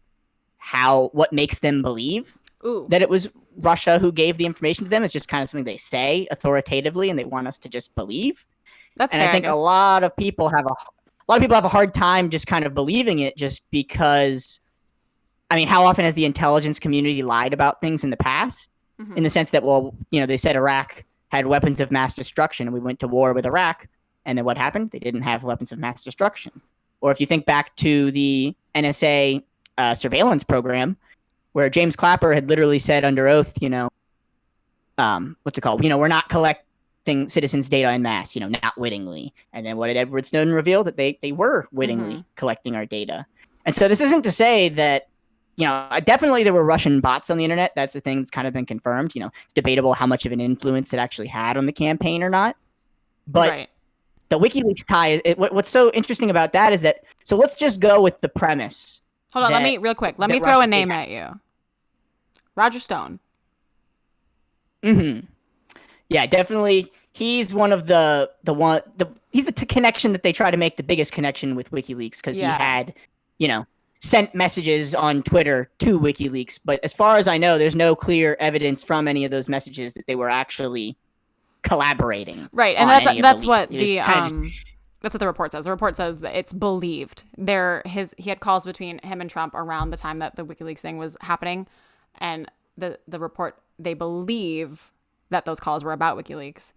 what makes them believe that it was Russia who gave the information to them. It's just kind of something they say authoritatively and they want us to just believe. That's and fair, I think a lot of people have a hard time just kind of believing it just because how often has the intelligence community lied about things in the past? Mm-hmm. In the sense that, they said Iraq had weapons of mass destruction and we went to war with Iraq. And then what happened? They didn't have weapons of mass destruction. Or if you think back to the NSA surveillance program, where James Clapper had literally said under oath, what's it called? We're not collecting citizens' data en masse, not wittingly. And then what did Edward Snowden reveal? That they were wittingly collecting our data. And so this isn't to say that, definitely there were Russian bots on the internet. That's the thing that's kind of been confirmed. It's debatable how much of an influence it actually had on the campaign or not. But the WikiLeaks tie, what's so interesting about that is that, so let's just go with the premise Hold on, let me throw a name at you. Roger Stone. Mm-hmm. Yeah, definitely. He's one of he's the connection that they try to make the biggest connection with WikiLeaks, because he had, sent messages on Twitter to WikiLeaks. But as far as I know, there's no clear evidence from any of those messages that they were actually collaborating. Right, and that's what that's what the report says. The report says that it's believed he had calls between him and Trump around the time that the WikiLeaks thing was happening, and the report, they believe that those calls were about WikiLeaks.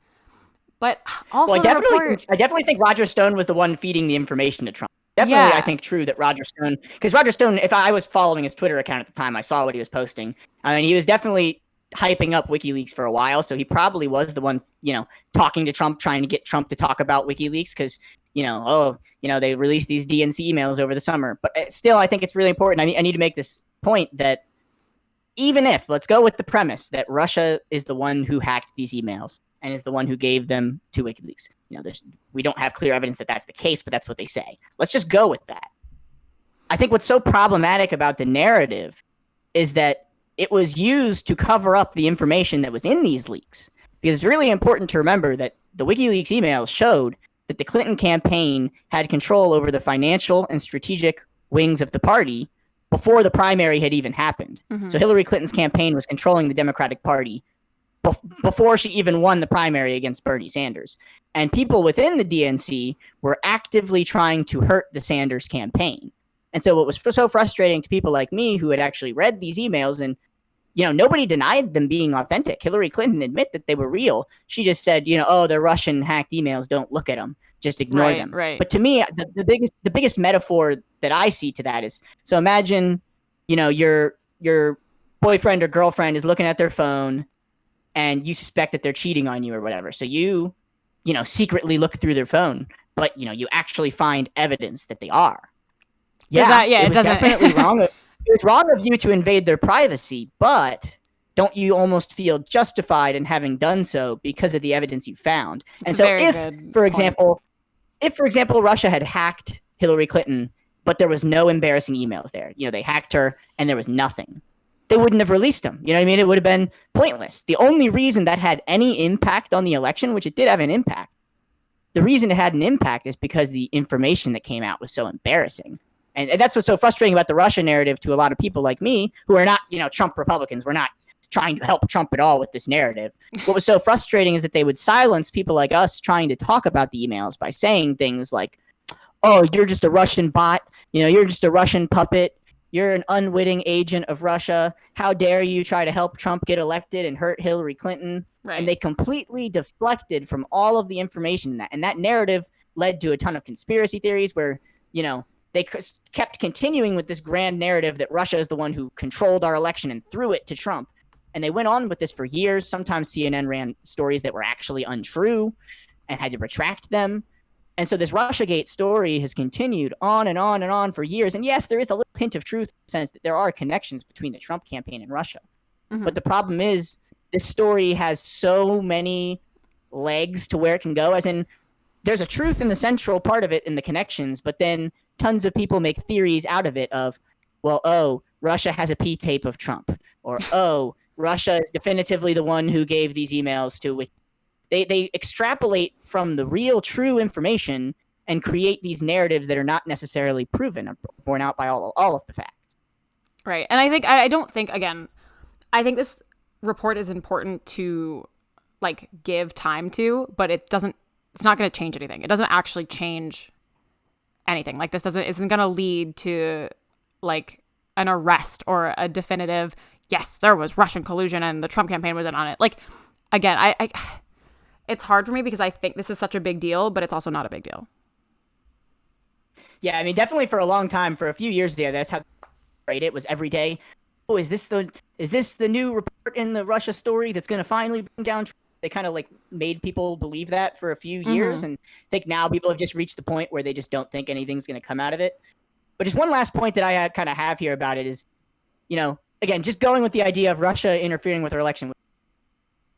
But also, I definitely think Roger Stone was the one feeding the information to Trump. Definitely, I think true that Roger Stone, because Roger Stone, if I was following his Twitter account at the time, I saw what he was posting. I mean, he was definitely hyping up WikiLeaks for a while, so he probably was the one, talking to Trump, trying to get Trump to talk about WikiLeaks, because, they released these DNC emails over the summer. But still, I think it's really important. I need to make this point that even if, let's go with the premise that Russia is the one who hacked these emails and is the one who gave them to WikiLeaks. We don't have clear evidence that that's the case, but that's what they say. Let's just go with that. I think what's so problematic about the narrative is that it was used to cover up the information that was in these leaks. Because it's really important to remember that the WikiLeaks emails showed that the Clinton campaign had control over the financial and strategic wings of the party before the primary had even happened. Mm-hmm. So Hillary Clinton's campaign was controlling the Democratic Party before she even won the primary against Bernie Sanders. And people within the DNC were actively trying to hurt the Sanders campaign. And so what was so frustrating to people like me who had actually read these emails, and nobody denied them being authentic. Hillary Clinton admitted that they were real. She just said, they're Russian hacked emails. Don't look at them. Just ignore them. Right. But to me, the biggest metaphor that I see to that is, so imagine, your boyfriend or girlfriend is looking at their phone and you suspect that they're cheating on you or whatever. So you secretly look through their phone, but you actually find evidence that they are. It was definitely wrong. It was wrong of you to invade their privacy, but don't you almost feel justified in having done so because of the evidence you found? And so if, for example, Russia had hacked Hillary Clinton, but there was no embarrassing emails there, they hacked her and there was nothing, they wouldn't have released them. You know what I mean? It would have been pointless. The only reason that had any impact on the election, which it did have an impact, the reason it had an impact is because the information that came out was so embarrassing. And that's what's so frustrating about the Russia narrative to a lot of people like me who are not, Trump Republicans. We're not trying to help Trump at all with this narrative. What was so frustrating is that they would silence people like us trying to talk about the emails by saying things like, oh, you're just a Russian bot. You're just a Russian puppet. You're an unwitting agent of Russia. How dare you try to help Trump get elected and hurt Hillary Clinton? Right. And they completely deflected from all of the information in that. And that narrative led to a ton of conspiracy theories where, they kept continuing with this grand narrative that Russia is the one who controlled our election and threw it to Trump. And they went on with this for years. Sometimes CNN ran stories that were actually untrue and had to retract them. And so this Russiagate story has continued on and on and on for years. And yes, there is a little hint of truth in the sense that there are connections between the Trump campaign and Russia. Mm-hmm. But the problem is this story has so many legs to where it can go, as in there's a truth in the central part of it in the connections, but then tons of people make theories out of it of, well, Russia has a P-tape of Trump, or, Russia is definitively the one who gave these emails to. They extrapolate from the real, true information and create these narratives that are not necessarily proven or borne out by all of the facts. Right. And I think this report is important to give time to, but it's not going to change anything. It doesn't actually change anything. This isn't going to lead to an arrest or a definitive, yes, there was Russian collusion and the Trump campaign was in on it. Again, it's hard for me because I think this is such a big deal, but it's also not a big deal. Yeah, I mean, definitely for a long time, for a few years there, that's how it was every day. Oh, is this the new report in the Russia story that's going to finally bring down Trump? They kind of made people believe that for a few years. Mm-hmm. And I think now people have just reached the point where they just don't think anything's going to come out of it. But just one last point that I kind of have here about it is, again, just going with the idea of Russia interfering with our election,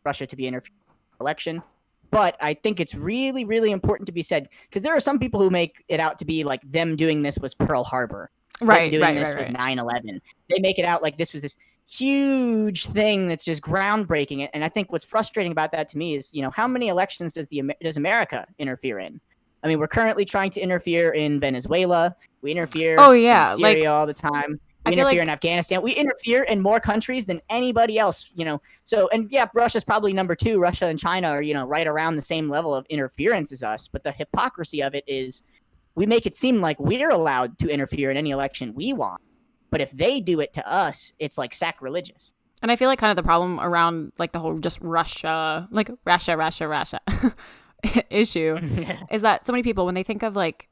Russia to be interfering with our election. But I think it's really, really important to be said, because there are some people who make it out to be like them doing this was Pearl Harbor. Right, doing right, this right, was right. 9/11. They make it out like this was this huge thing that's just groundbreaking. And I think what's frustrating about that to me is, how many elections does America interfere in? I mean, we're currently trying to interfere in Venezuela. We interfere Oh, in yeah. Syria Like, all the time. I We feel interfere like, in Afghanistan. We interfere in more countries than anybody else, So, and yeah, Russia's probably number 2. Russia and China are, right around the same level of interference as us. But the hypocrisy of it is we make it seem like we're allowed to interfere in any election we want. But if they do it to us, it's like sacrilegious. and I feel like kind of the problem around like the whole just Russia issue is that so many people, when they think of like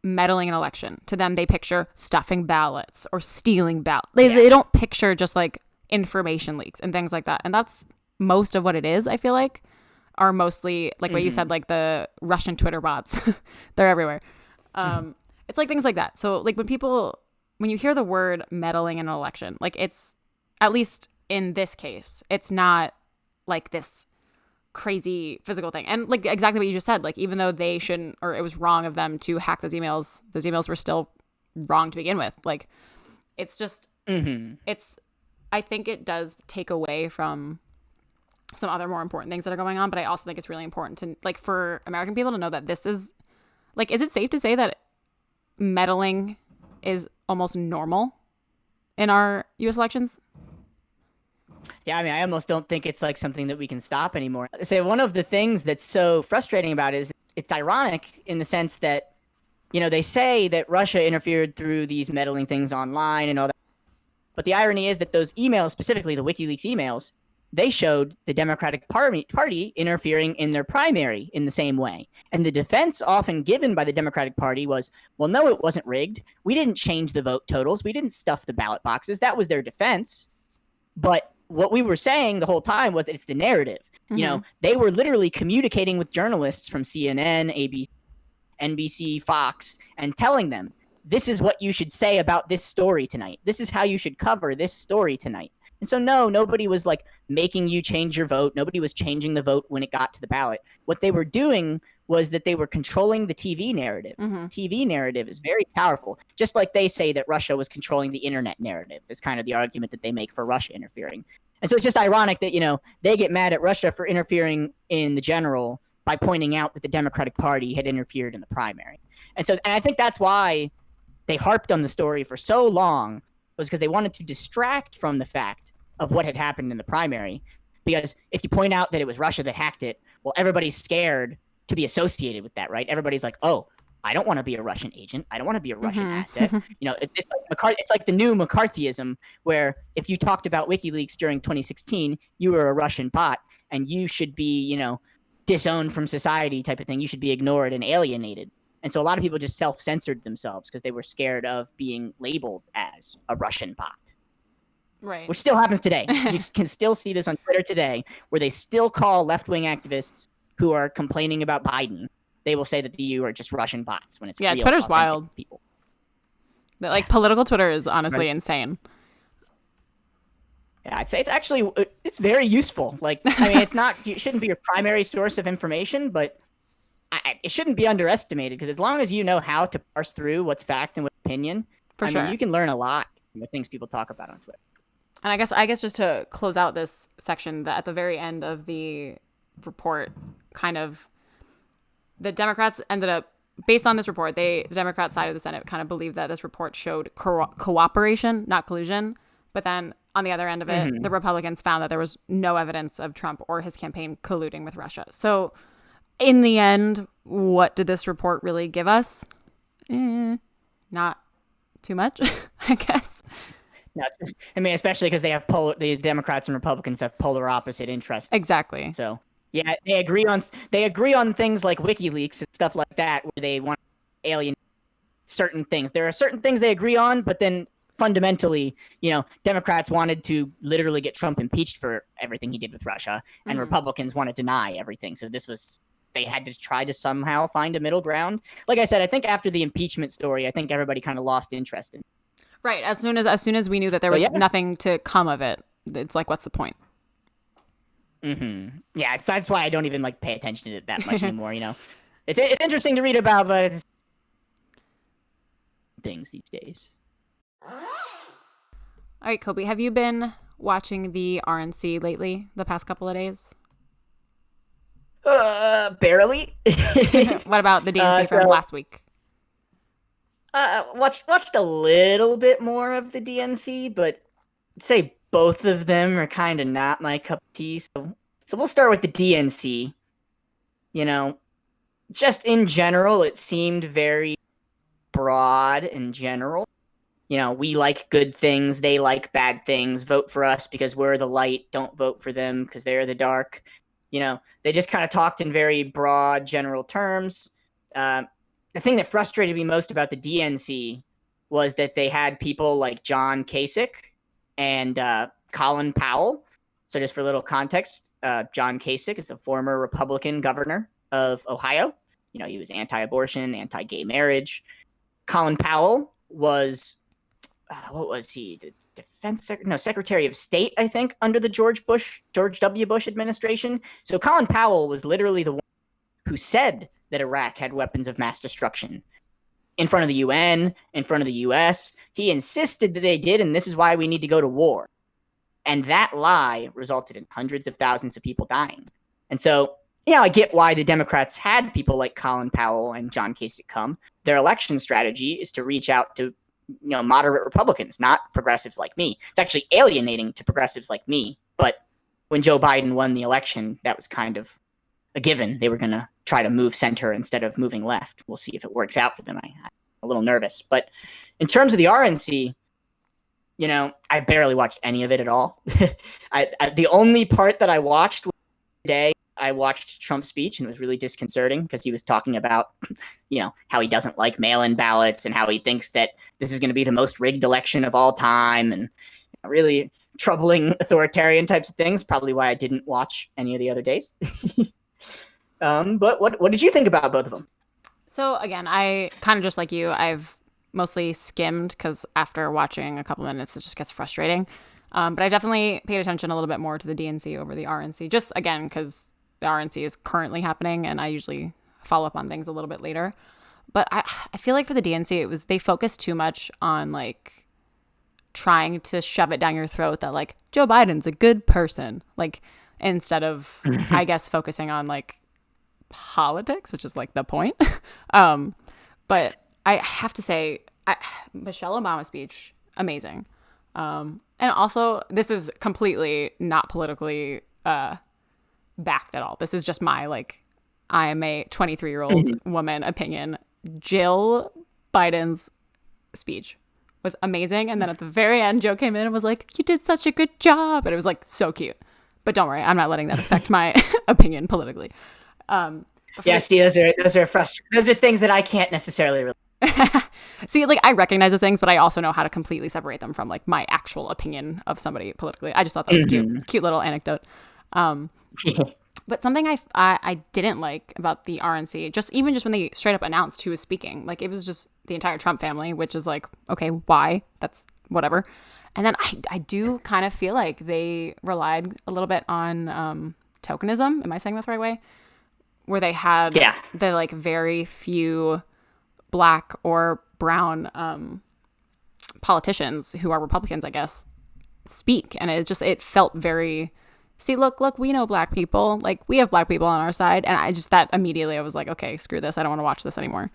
meddling in an election, to them they picture stuffing ballots or stealing ballots. They don't picture just like information leaks and things like that. And that's most of what it is, I feel like, are mostly like what you said, like the Russian Twitter bots. They're everywhere. It's like things like that. So like when you hear the word meddling in an election, like it's, at least in this case, it's not like this crazy physical thing. And like exactly what you just said, like even though they shouldn't, or it was wrong of them to hack those emails were still wrong to begin with. Like it's just, I think it does take away from some other more important things that are going on. But I also think it's really important to, like, for American people to know that this is, like, is it safe to say that meddling is almost normal in our U.S. elections? Yeah, I mean, I almost don't think it's like something that we can stop anymore. So one of the things that's so frustrating about it is it's ironic in the sense that, they say that Russia interfered through these meddling things online and all that. But the irony is that those emails, specifically the WikiLeaks emails, they showed the Democratic Party interfering in their primary in the same way. And the defense often given by the Democratic Party was, well, no, it wasn't rigged. We didn't change the vote totals. We didn't stuff the ballot boxes. That was their defense. But what we were saying the whole time was that it's the narrative. They were literally communicating with journalists from CNN, ABC, NBC, Fox, and telling them, this is what you should say about this story tonight. This is how you should cover this story tonight. And so, no, nobody was like making you change your vote. Nobody was changing the vote when it got to the ballot. What they were doing was that they were controlling the TV narrative. TV narrative is very powerful. Just like they say that Russia was controlling the internet narrative is kind of the argument that they make for Russia interfering. And so it's just ironic that, they get mad at Russia for interfering in the general by pointing out that the Democratic Party had interfered in the primary. And I think that's why they harped on the story for so long, was because they wanted to distract from the fact of what had happened in the primary. Because if you point out that it was Russia that hacked it, well, everybody's scared to be associated with that, right? Everybody's like, oh, I don't want to be a Russian agent. I don't want to be a Russian asset. It's like the new McCarthyism, where if you talked about WikiLeaks during 2016, you were a Russian bot and you should be, disowned from society type of thing. You should be ignored and alienated. And so a lot of people just self-censored themselves because they were scared of being labeled as a Russian bot. Right. Which still happens today. You can still see this on Twitter today, where they still call left-wing activists who are complaining about Biden. They will say that you are just Russian bots when it's real, Twitter's authentic wild. people. Like political Twitter is honestly insane. Yeah, I'd say it's very useful. Like, I mean, it shouldn't be your primary source of information, but it shouldn't be underestimated, because as long as you know how to parse through what's fact and what's opinion, I mean, you can learn a lot from the things people talk about on Twitter. And I guess just to close out this section, that at the very end of the report, kind of the Democrats ended up, based on this report, the Democrat side of the Senate kind of believed that this report showed cooperation, not collusion. But then on the other end of it, the Republicans found that there was no evidence of Trump or his campaign colluding with Russia. So in the end, what did this report really give us? Not too much, I guess. No, I mean, especially because they have the Democrats and Republicans have polar opposite interests. Exactly. So yeah, they agree on things like WikiLeaks and stuff like that, where they want to alienate certain things. There are certain things they agree on, but then fundamentally, Democrats wanted to literally get Trump impeached for everything he did with Russia, and Republicans want to deny everything. So they had to try to somehow find a middle ground. Like I said, I think after the impeachment story, I think everybody kind of lost interest in it. Right. As soon as we knew that there was nothing to come of it, it's like, what's the point? Yeah, that's why I don't even pay attention to it that much anymore. It's interesting to read about, but it's things these days. All right, Kobi, have you been watching the RNC lately, the past couple of days? Barely. What about the DNC from last week? Watched a little bit more of the DNC, but I'd say both of them are kind of not my cup of tea. So we'll start with the DNC. You know, just in general, it seemed very broad and general. You know, we like good things, they like bad things. Vote for us because we're the light. Don't vote for them because they're the dark. You know, they just kind of talked in very broad, general terms. The thing that frustrated me most about the DNC was that they had people like John Kasich and Colin Powell. So just for a little context, John Kasich is the former Republican governor of Ohio. You know, he was anti-abortion, anti-gay marriage. Colin Powell was, what was he? The Secretary of State, I think, under the George W. Bush administration. So Colin Powell was literally the one who said that Iraq had weapons of mass destruction in front of the UN, in front of the US. He insisted that they did, and this is why we need to go to war. And that lie resulted in hundreds of thousands of people dying. And so, you know, I get why the Democrats had people like Colin Powell and John Kasich come. Their election strategy is to reach out to, you know, moderate Republicans, not progressives like me. It's actually alienating to progressives like me. But when Joe Biden won the election, that was kind of a given. They were going to try to move center instead of moving left. We'll see if it works out for them. I'm a little nervous. But in terms of the RNC, you know, I barely watched any of it at all. The only part that I watched was today. I watched Trump's speech, and it was really disconcerting because he was talking about, you know, how he doesn't like mail-in ballots and how he thinks that this is going to be the most rigged election of all time, and really troubling authoritarian types of things. Probably why I didn't watch any of the other days. But what did you think about both of them? So again, I kind of just like you, I've mostly skimmed because after watching a couple minutes, it just gets frustrating. But I definitely paid attention a little bit more to the DNC over the RNC, just again, because the RNC is currently happening and I usually follow up on things a little bit later. But I feel like for the DNC, they focused too much on like trying to shove it down your throat that like Joe Biden's a good person, like instead of, I guess, focusing on like politics, which is like the point. But I have to say, Michelle Obama's speech, amazing. And also, this is completely not politically backed at all. This is just my, like, I am a 23-year-old woman opinion. Jill Biden's speech was amazing. And then at the very end, Joe came in and was like, you did such a good job. And it was, like, so cute. But don't worry, I'm not letting that affect my opinion politically. Yeah, see, those are frustrating. Those are things that I can't necessarily relate. See, like, I recognize those things, but I also know how to completely separate them from, like, my actual opinion of somebody politically. I just thought that was cute little anecdote. But something I didn't like about the RNC, just when they straight up announced who was speaking, like, it was just the entire Trump family, which is like, okay, why? That's whatever. And then I do kind of feel like they relied a little bit on tokenism. Am I saying that the right way? Where they had the like very few Black or brown politicians who are Republicans, I guess, speak. And it felt very, see, look, we know Black people. Like, we have Black people on our side. And that immediately I was like, okay, screw this. I don't want to watch this anymore.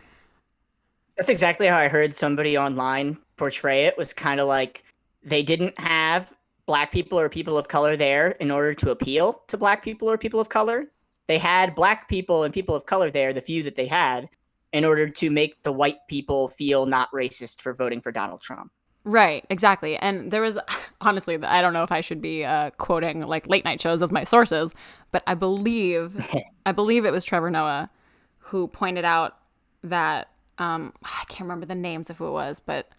That's exactly how I heard somebody online portray it. Was kind of like they didn't have Black people or people of color there in order to appeal to Black people or people of color. They had Black people and people of color there, the few that they had, in order to make the white people feel not racist for voting for Donald Trump. Right, exactly. And there was, honestly, I don't know if I should be quoting like late night shows as my sources, but I believe it was Trevor Noah who pointed out that, I can't remember the names of who it was, but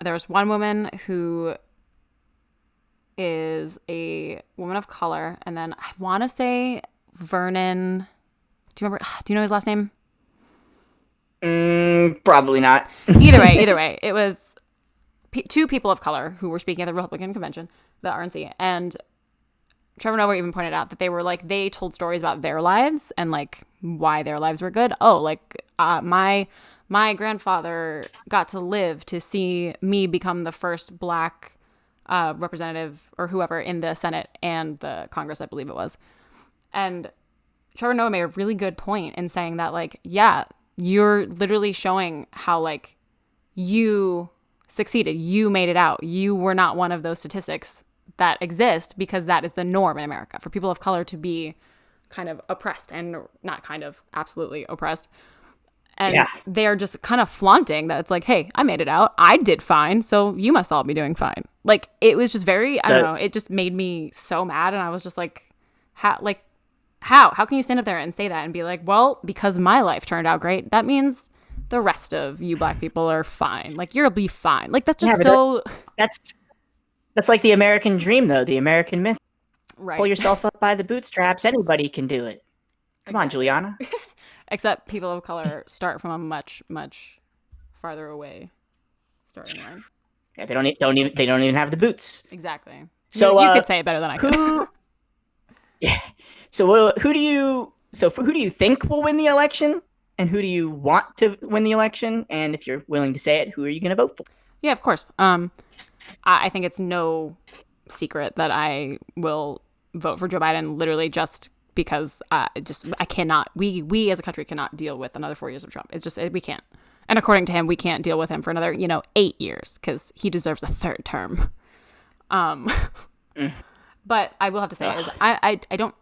there was one woman who is a woman of color, and then I want to say Vernon, do you know his last name? Probably not. Either way, it was two people of color who were speaking at the Republican convention, the RNC, and Trevor Noah even pointed out that they were like, they told stories about their lives and like why their lives were good. Oh, like my my grandfather got to live to see me become the first Black representative or whoever in the Senate and the Congress, I believe it was. And Trevor Noah made a really good point in saying that, like, yeah, you're literally showing how, like, you succeeded. You made it out. You were not one of those statistics that exist, because that is the norm in America for people of color to be kind of oppressed, and not kind of, absolutely oppressed. And they're just kind of flaunting that it's like, hey, I made it out. I did fine. So you must all be doing fine. Like, it was just very, I don't know. It just made me so mad. And I was just like, how can you stand up there and say that and be like, well, because my life turned out great, that means the rest of you Black people are fine. Like, you'll be fine. Like, that's just that's like the American dream, though, the American myth. Right. Pull yourself up by the bootstraps. Anybody can do it. Come on, Juliana. Except people of color start from a much, much farther away starting line. Yeah, they don't even have the boots. Exactly. So you could say it better than I could. Yeah. So who do you think will win the election, and who do you want to win the election? And if you're willing to say it, who are you going to vote for? Yeah, of course. I think it's no secret that I will vote for Joe Biden, literally just because I cannot. We as a country cannot deal with another 4 years of Trump. It's just, we can't. And according to him, we can't deal with him for another 8 years, because he deserves a third term. But I will have to say is I don't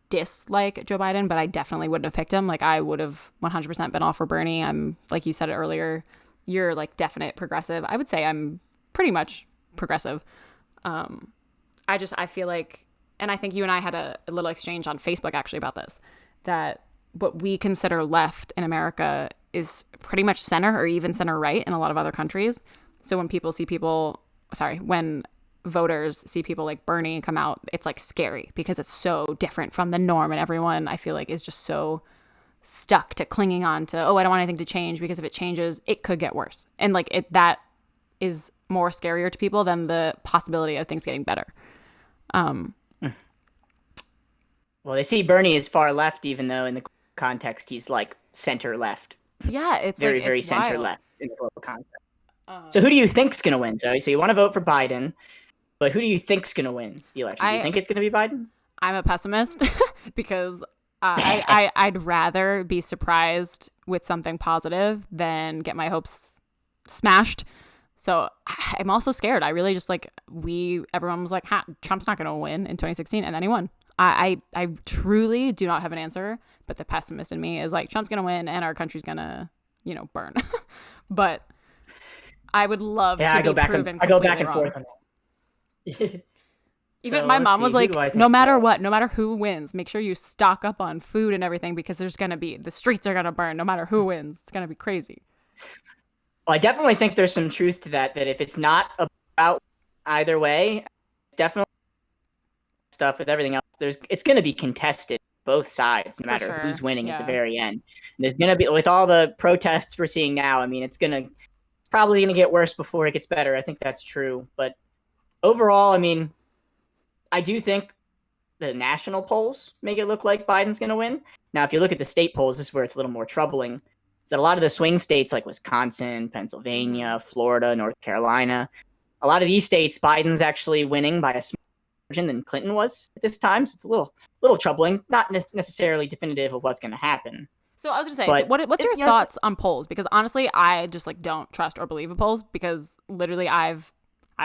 dislike Joe Biden, but I definitely wouldn't have picked him. Like, I would have 100% been all for Bernie. I'm, like you said it earlier, you're like definite progressive. I would say I'm pretty much progressive. I feel like, and I think you and I had a little exchange on Facebook actually about this, that what we consider left in America is pretty much center, or even center right in a lot of other countries. So when voters see people like Bernie come out, it's like scary, because it's so different from the norm, and everyone, I feel like, is just so stuck to clinging on to, I don't want anything to change, because if it changes, it could get worse. And like, that is more scarier to people than the possibility of things getting better. Well, they see Bernie as far left, even though in the context he's like center left. Yeah, it's very, like, very it's center wild. left in the global context. So who do you think's going to win? So you want to vote for Biden, but who do you think's going to win the election? Do you think it's going to be Biden? I'm a pessimist because I'd rather be surprised with something positive than get my hopes smashed. So I'm also scared. I really just everyone was like, Trump's not going to win in 2016, and then he won. I truly do not have an answer, but the pessimist in me is like, Trump's going to win and our country's going to, burn. But I would love to be proven completely wrong. I go back and forth on that. Even my mom was like, no matter what, no matter who wins, make sure you stock up on food and everything, because the streets are going to burn no matter who wins. It's going to be crazy. Well, I definitely think there's some truth to that if it's not about either way, definitely stuff with everything else, it's going to be contested both sides, no matter who's winning at the very end. And there's going to be, with all the protests we're seeing now, I mean, it's probably going to get worse before it gets better. I think that's true. But overall, I mean, I do think the national polls make it look like Biden's going to win. Now, if you look at the state polls, this is where it's a little more troubling. Is that a lot of the swing states like Wisconsin, Pennsylvania, Florida, North Carolina, a lot of these states, Biden's actually winning by a smaller margin than Clinton was at this time. So it's a little troubling, not necessarily definitive of what's going to happen. So I was going to say, what's your thoughts on polls? Because honestly, I just don't trust or believe in polls, because literally I've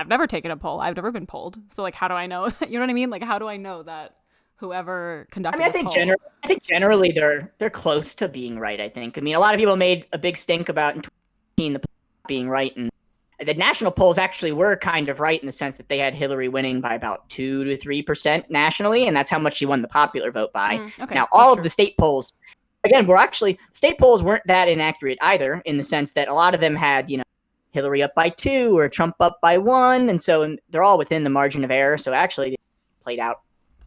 never taken a poll. I've never been polled. So how do I know? You know what I mean? Like, how do I know that whoever conducted this poll? I think generally they're close to being right, I think. I mean, a lot of people made a big stink about in 2018 the poll being right, and the national polls actually were kind of right in the sense that they had Hillary winning by about 2 to 3% nationally, and that's how much she won the popular vote by. Now, all of the state polls, again, state polls weren't that inaccurate either, in the sense that a lot of them had, Hillary up by 2 or Trump up by 1, and so they're all within the margin of error. So actually, they played out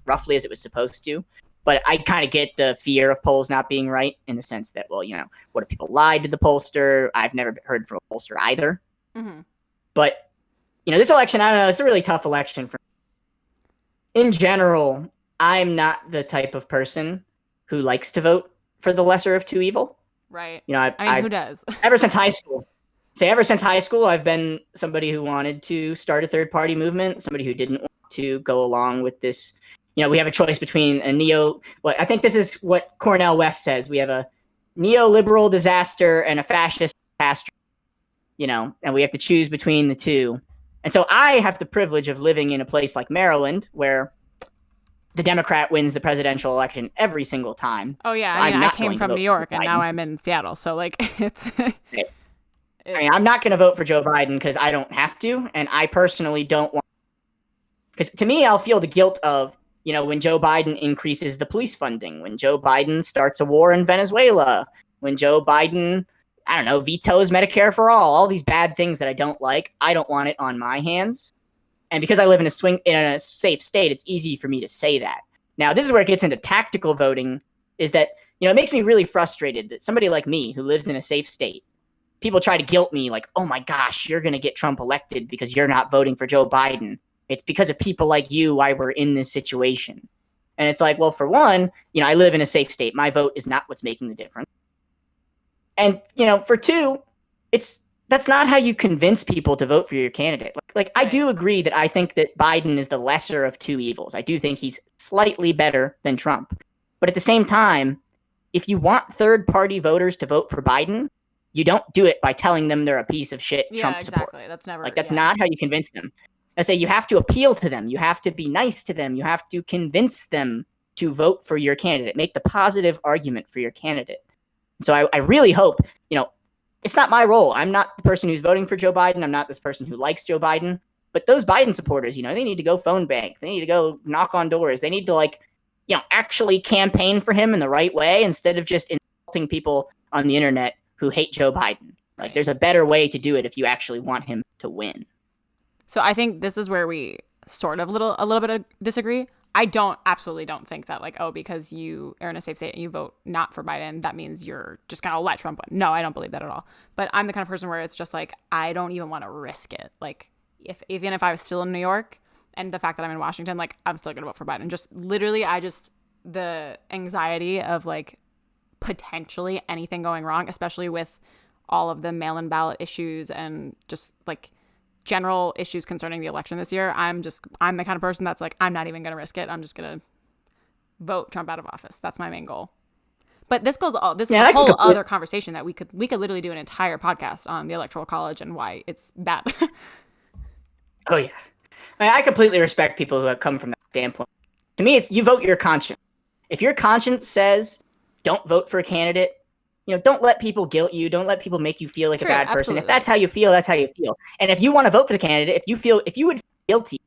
roughly as it was supposed to. But I kind of get the fear of polls not being right, in the sense that, well, what if people lied to the pollster? I've never heard from a pollster either. Mm-hmm. But this election, I don't know, it's a really tough election. In general, I'm not the type of person who likes to vote for the lesser of two evil. Right. You know, I mean, who does? ever since high school. Ever since high school, I've been somebody who wanted to start a third party movement, somebody who didn't want to go along with this. You know, we have a choice between I think this is what Cornel West says. We have a neoliberal disaster and a fascist catastrophe, you know, and we have to choose between the two. And so I have the privilege of living in a place like Maryland where the Democrat wins the presidential election every single time. Oh, yeah. So I mean, I came from New York and now I'm in Seattle. So, like, it's... I mean, I'm not going to vote for Joe Biden because I don't have to, and I personally don't want. Because to me, I'll feel the guilt of, you know, when Joe Biden increases the police funding, when Joe Biden starts a war in Venezuela, when Joe Biden, I don't know, vetoes Medicare for all these bad things that I don't like. I don't want it on my hands, and because I live in a safe state, it's easy for me to say that. Now, this is where it gets into tactical voting. Is that, you know, it makes me really frustrated that somebody like me who lives in a safe state. People try to guilt me like, oh my gosh, you're going to get Trump elected because you're not voting for Joe Biden. It's because of people like you why we're in this situation. And it's like, well, for one, you know, I live in a safe state. My vote is not what's making the difference. And, you know, for two, that's not how you convince people to vote for your candidate. Like I do agree that I think that Biden is the lesser of two evils. I do think he's slightly better than Trump. But at the same time, if you want third-party voters to vote for Biden, you don't do it by telling them they're a piece of shit Trump support. That's never that's not how you convince them. I say you have to appeal to them. You have to be nice to them. You have to convince them to vote for your candidate. Make the positive argument for your candidate. So I really hope, you know, it's not my role. I'm not the person who's voting for Joe Biden. I'm not this person who likes Joe Biden. But those Biden supporters, you know, they need to go phone bank. They need to go knock on doors. They need to, like, you know, actually campaign for him in the right way instead of just insulting people on the internet who hate Joe Biden. Like, there's a better way to do it if you actually want him to win. So I think this is where we sort of a little bit of disagree. I absolutely don't think that, like, oh, because you are in a safe state and you vote not for Biden, that means you're just going to let Trump win. No, I don't believe that at all. But I'm the kind of person where it's just like, I don't even want to risk it. Like, even if I was still in New York and the fact that I'm in Washington, like, I'm still going to vote for Biden. Just literally, the anxiety of, like, potentially anything going wrong, especially with all of the mail-in ballot issues and just, like, general issues concerning the election this year. I'm the kind of person that's like, I'm not even going to risk it. I'm just going to vote Trump out of office. That's my main goal. But this is a whole other conversation that we could literally do an entire podcast on the Electoral College and why it's bad. Oh yeah. I completely respect people who have come from that standpoint. To me, it's you vote your conscience. If your conscience says don't vote for a candidate, you know, don't let people guilt you. Don't let people make you feel like a bad person. Absolutely. If that's how you feel, that's how you feel. And if you want to vote for the candidate, if you would feel guilty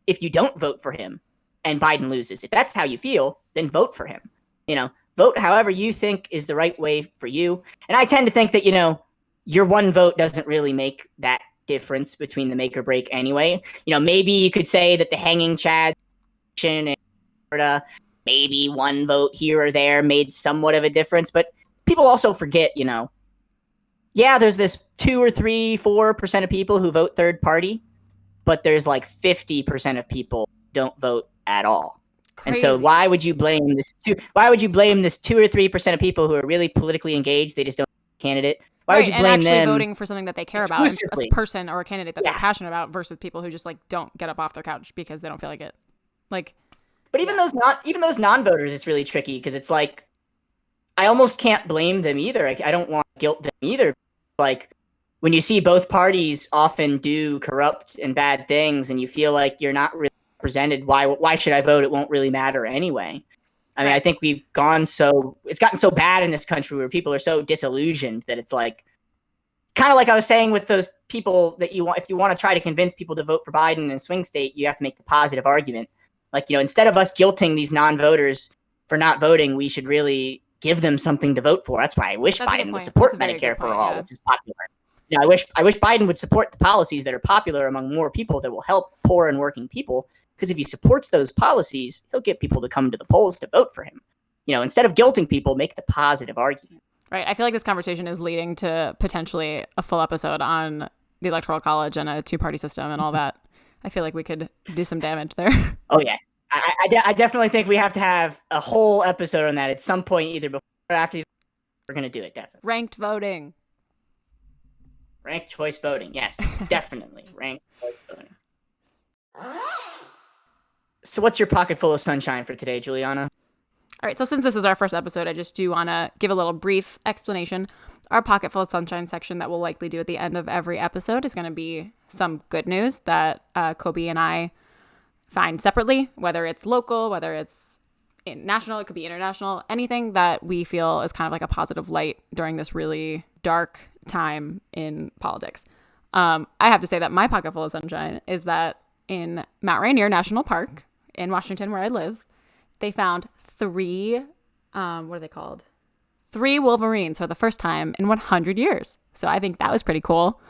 if you don't vote for him and Biden loses, if that's how you feel, then vote for him. You know, vote however you think is the right way for you. And I tend to think that, you know, your one vote doesn't really make that difference between the make or break anyway. You know, maybe you could say that the hanging Chad in Florida, maybe one vote here or there made somewhat of a difference, but people also forget, you know, yeah, there's this 2 or 3, 4% of people who vote third party, but there's like 50% of people don't vote at all. Crazy. And so why would you blame this 2 or 3% of people who are really politically engaged? They just don't have a candidate. Why would you blame and actually them voting for something that they care about, a person or a candidate that they're passionate about, versus people who just, like, don't get up off their couch because they don't feel like it. Like, but even those non-voters, it's really tricky because it's like, I almost can't blame them either. I don't want to guilt them either. Like, when you see both parties often do corrupt and bad things and you feel like you're not really represented, why should I vote? It won't really matter anyway. I mean, I think it's gotten so bad in this country where people are so disillusioned that it's like, kind of like I was saying with those people that if you want to try to convince people to vote for Biden in a swing state, you have to make the positive argument. Like, you know, instead of us guilting these non-voters for not voting, we should really give them something to vote for. That's why I wish Biden would support Medicare for all, which is popular. You know, I wish Biden would support the policies that are popular among more people that will help poor and working people. Because if he supports those policies, he'll get people to come to the polls to vote for him. You know, instead of guilting people, make the positive argument. Right. I feel like this conversation is leading to potentially a full episode on the Electoral College and a two-party system and all that. I feel like we could do some damage there. Oh, yeah. I definitely think we have to have a whole episode on that at some point, either before or after. We're going to do it, definitely. Ranked voting. Ranked choice voting. Yes, definitely. Ranked choice voting. So what's your pocket full of sunshine for today, Juliana? All right, so since this is our first episode, I just do want to give a little brief explanation. Our Pocket Full of Sunshine section that we'll likely do at the end of every episode is going to be some good news that Kobi and I find separately, whether it's local, whether it's national, it could be international, anything that we feel is kind of like a positive light during this really dark time in politics. I have to say that my Pocket Full of Sunshine is that in Mount Rainier National Park in Washington, where I live, they found three, what are they called? 3 wolverines for the first time in 100 years. So I think that was pretty cool.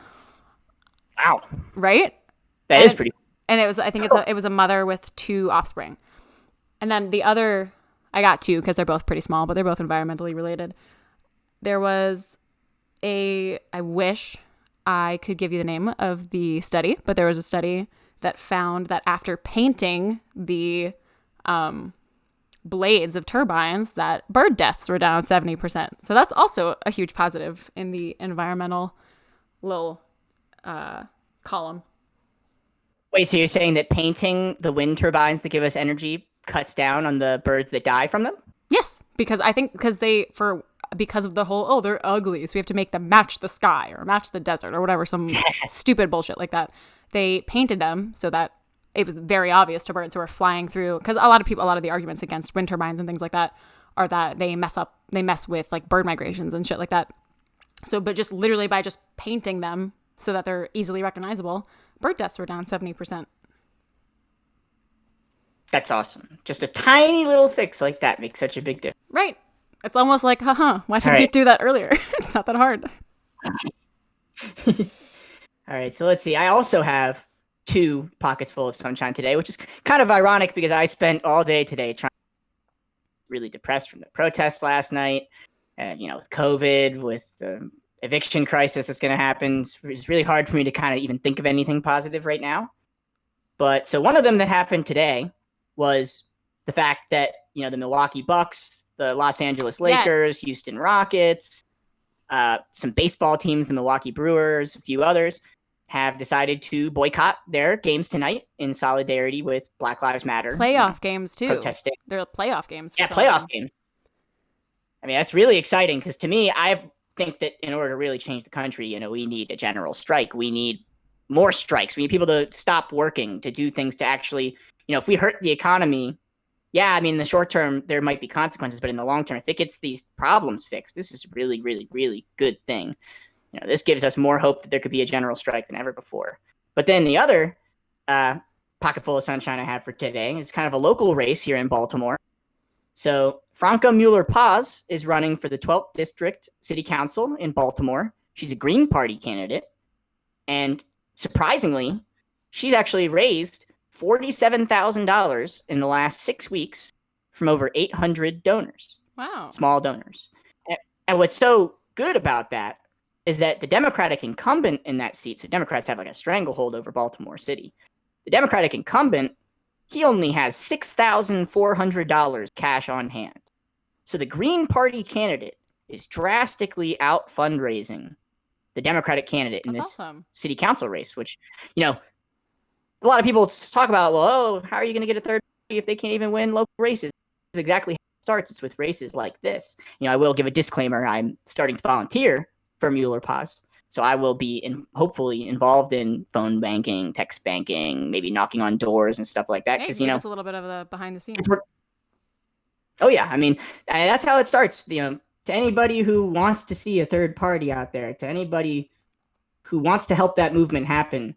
Wow. Right? That is pretty cool. And it was a mother with 2 offspring. And then the other, I got 2 because they're both pretty small, but they're both environmentally related. There was I wish I could give you the name of the study, but there was a study that found that after painting the blades of turbines, that bird deaths were down 70%. So that's also a huge positive in the environmental little column. Wait, so you're saying that painting the wind turbines that give us energy cuts down on the birds that die from them? Yes, because I think because of the whole, they're ugly, so we have to make them match the sky or match the desert or whatever, some stupid bullshit like that. They painted them so that it was very obvious to birds who are flying through, because a lot of the arguments against wind turbines and things like that are that they mess with like bird migrations and shit like that. So, but just literally by just painting them so that they're easily recognizable, bird deaths were down 70%. That's awesome. Just a tiny little fix like that makes such a big difference. Right. It's almost like, why didn't we do that earlier? It's not that hard. All right, so let's see. I also have 2 pockets full of sunshine today, which is kind of ironic because I spent all day today really depressed from the protests last night, and with COVID, with the eviction crisis that's going to happen. It's really hard for me to kind of even think of anything positive right now. But so one of them that happened today was the fact that the Milwaukee Bucks, the Los Angeles Lakers, Houston Rockets, some baseball teams, the Milwaukee Brewers, a few others, have decided to boycott their games tonight in solidarity with Black Lives Matter. Playoff games, too. Protesting. They're playoff games. Yeah, playoff games. I mean, that's really exciting because to me, I think that in order to really change the country, we need a general strike. We need more strikes. We need people to stop working, to do things to actually, if we hurt the economy, yeah, I mean, in the short term, there might be consequences, but in the long term, if it gets these problems fixed, this is a really, really, really good thing. This gives us more hope that there could be a general strike than ever before. But then the other pocket full of sunshine I have for today is kind of a local race here in Baltimore. So Franca Mueller-Paz is running for the 12th District City Council in Baltimore. She's a Green Party candidate. And surprisingly, she's actually raised $47,000 in the last 6 weeks from over 800 donors. Wow. Small donors. And what's so good about that is that the Democratic incumbent in that seat, so Democrats have like a stranglehold over Baltimore City. The Democratic incumbent, he only has $6,400 cash on hand. So the Green Party candidate is drastically out fundraising the Democratic candidate in this city council race, which, a lot of people talk about, how are you going to get a third party if they can't even win local races? This is exactly how it starts. It's with races like this. I will give a disclaimer. I'm starting to volunteer for Mueller-Paz. So I will be hopefully involved in phone banking, text banking, maybe knocking on doors and stuff like that. Because, give us a little bit of the behind the scenes. Oh, yeah. I mean, that's how it starts. To anybody who wants to see a third party out there, to anybody who wants to help that movement happen,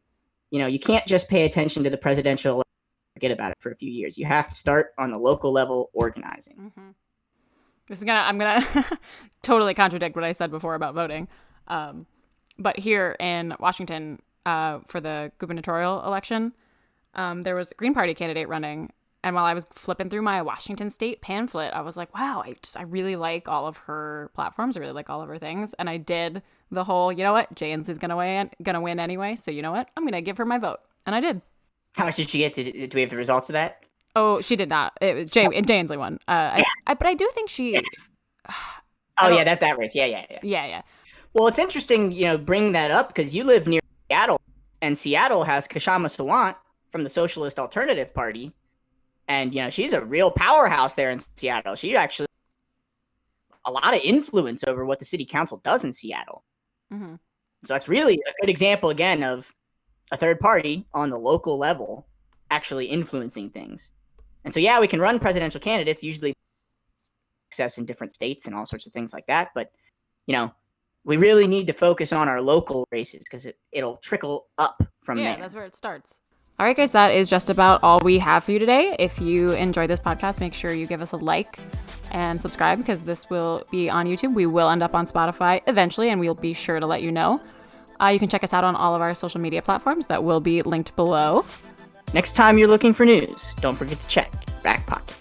you can't just pay attention to the presidential election and forget about it for a few years. You have to start on the local level organizing. Mm-hmm. I'm gonna totally contradict what I said before about voting. But here in Washington, for the gubernatorial election, there was a Green Party candidate running. And while I was flipping through my Washington State pamphlet, I was like, wow, I really like all of her platforms. I really like all of her things. And I did the whole, Jane's is gonna win anyway. So you know what? I'm gonna give her my vote. And I did. How much did she get? Do we have the results of that? Oh, she did not. It was Jay Ainsley won. But I do think she. Oh, yeah, that race. Yeah. Yeah. Well, it's interesting, bring that up because you live near Seattle, and Seattle has Kshama Sawant from the Socialist Alternative Party, and she's a real powerhouse there in Seattle. She actually a lot of influence over what the city council does in Seattle. Mm-hmm. So that's really a good example again of a third party on the local level actually influencing things. And so we can run presidential candidates, usually success in different states and all sorts of things like that, but we really need to focus on our local races because it'll trickle up from there. Yeah, that's where it starts. All right, guys, that is just about all we have for you today. If you enjoyed this podcast, make sure you give us a like and subscribe because this will be on YouTube. We will end up on Spotify eventually, and we'll be sure to let you know. You can check us out on all of our social media platforms that will be linked below. Next time you're looking for news, don't forget to check your back pocket.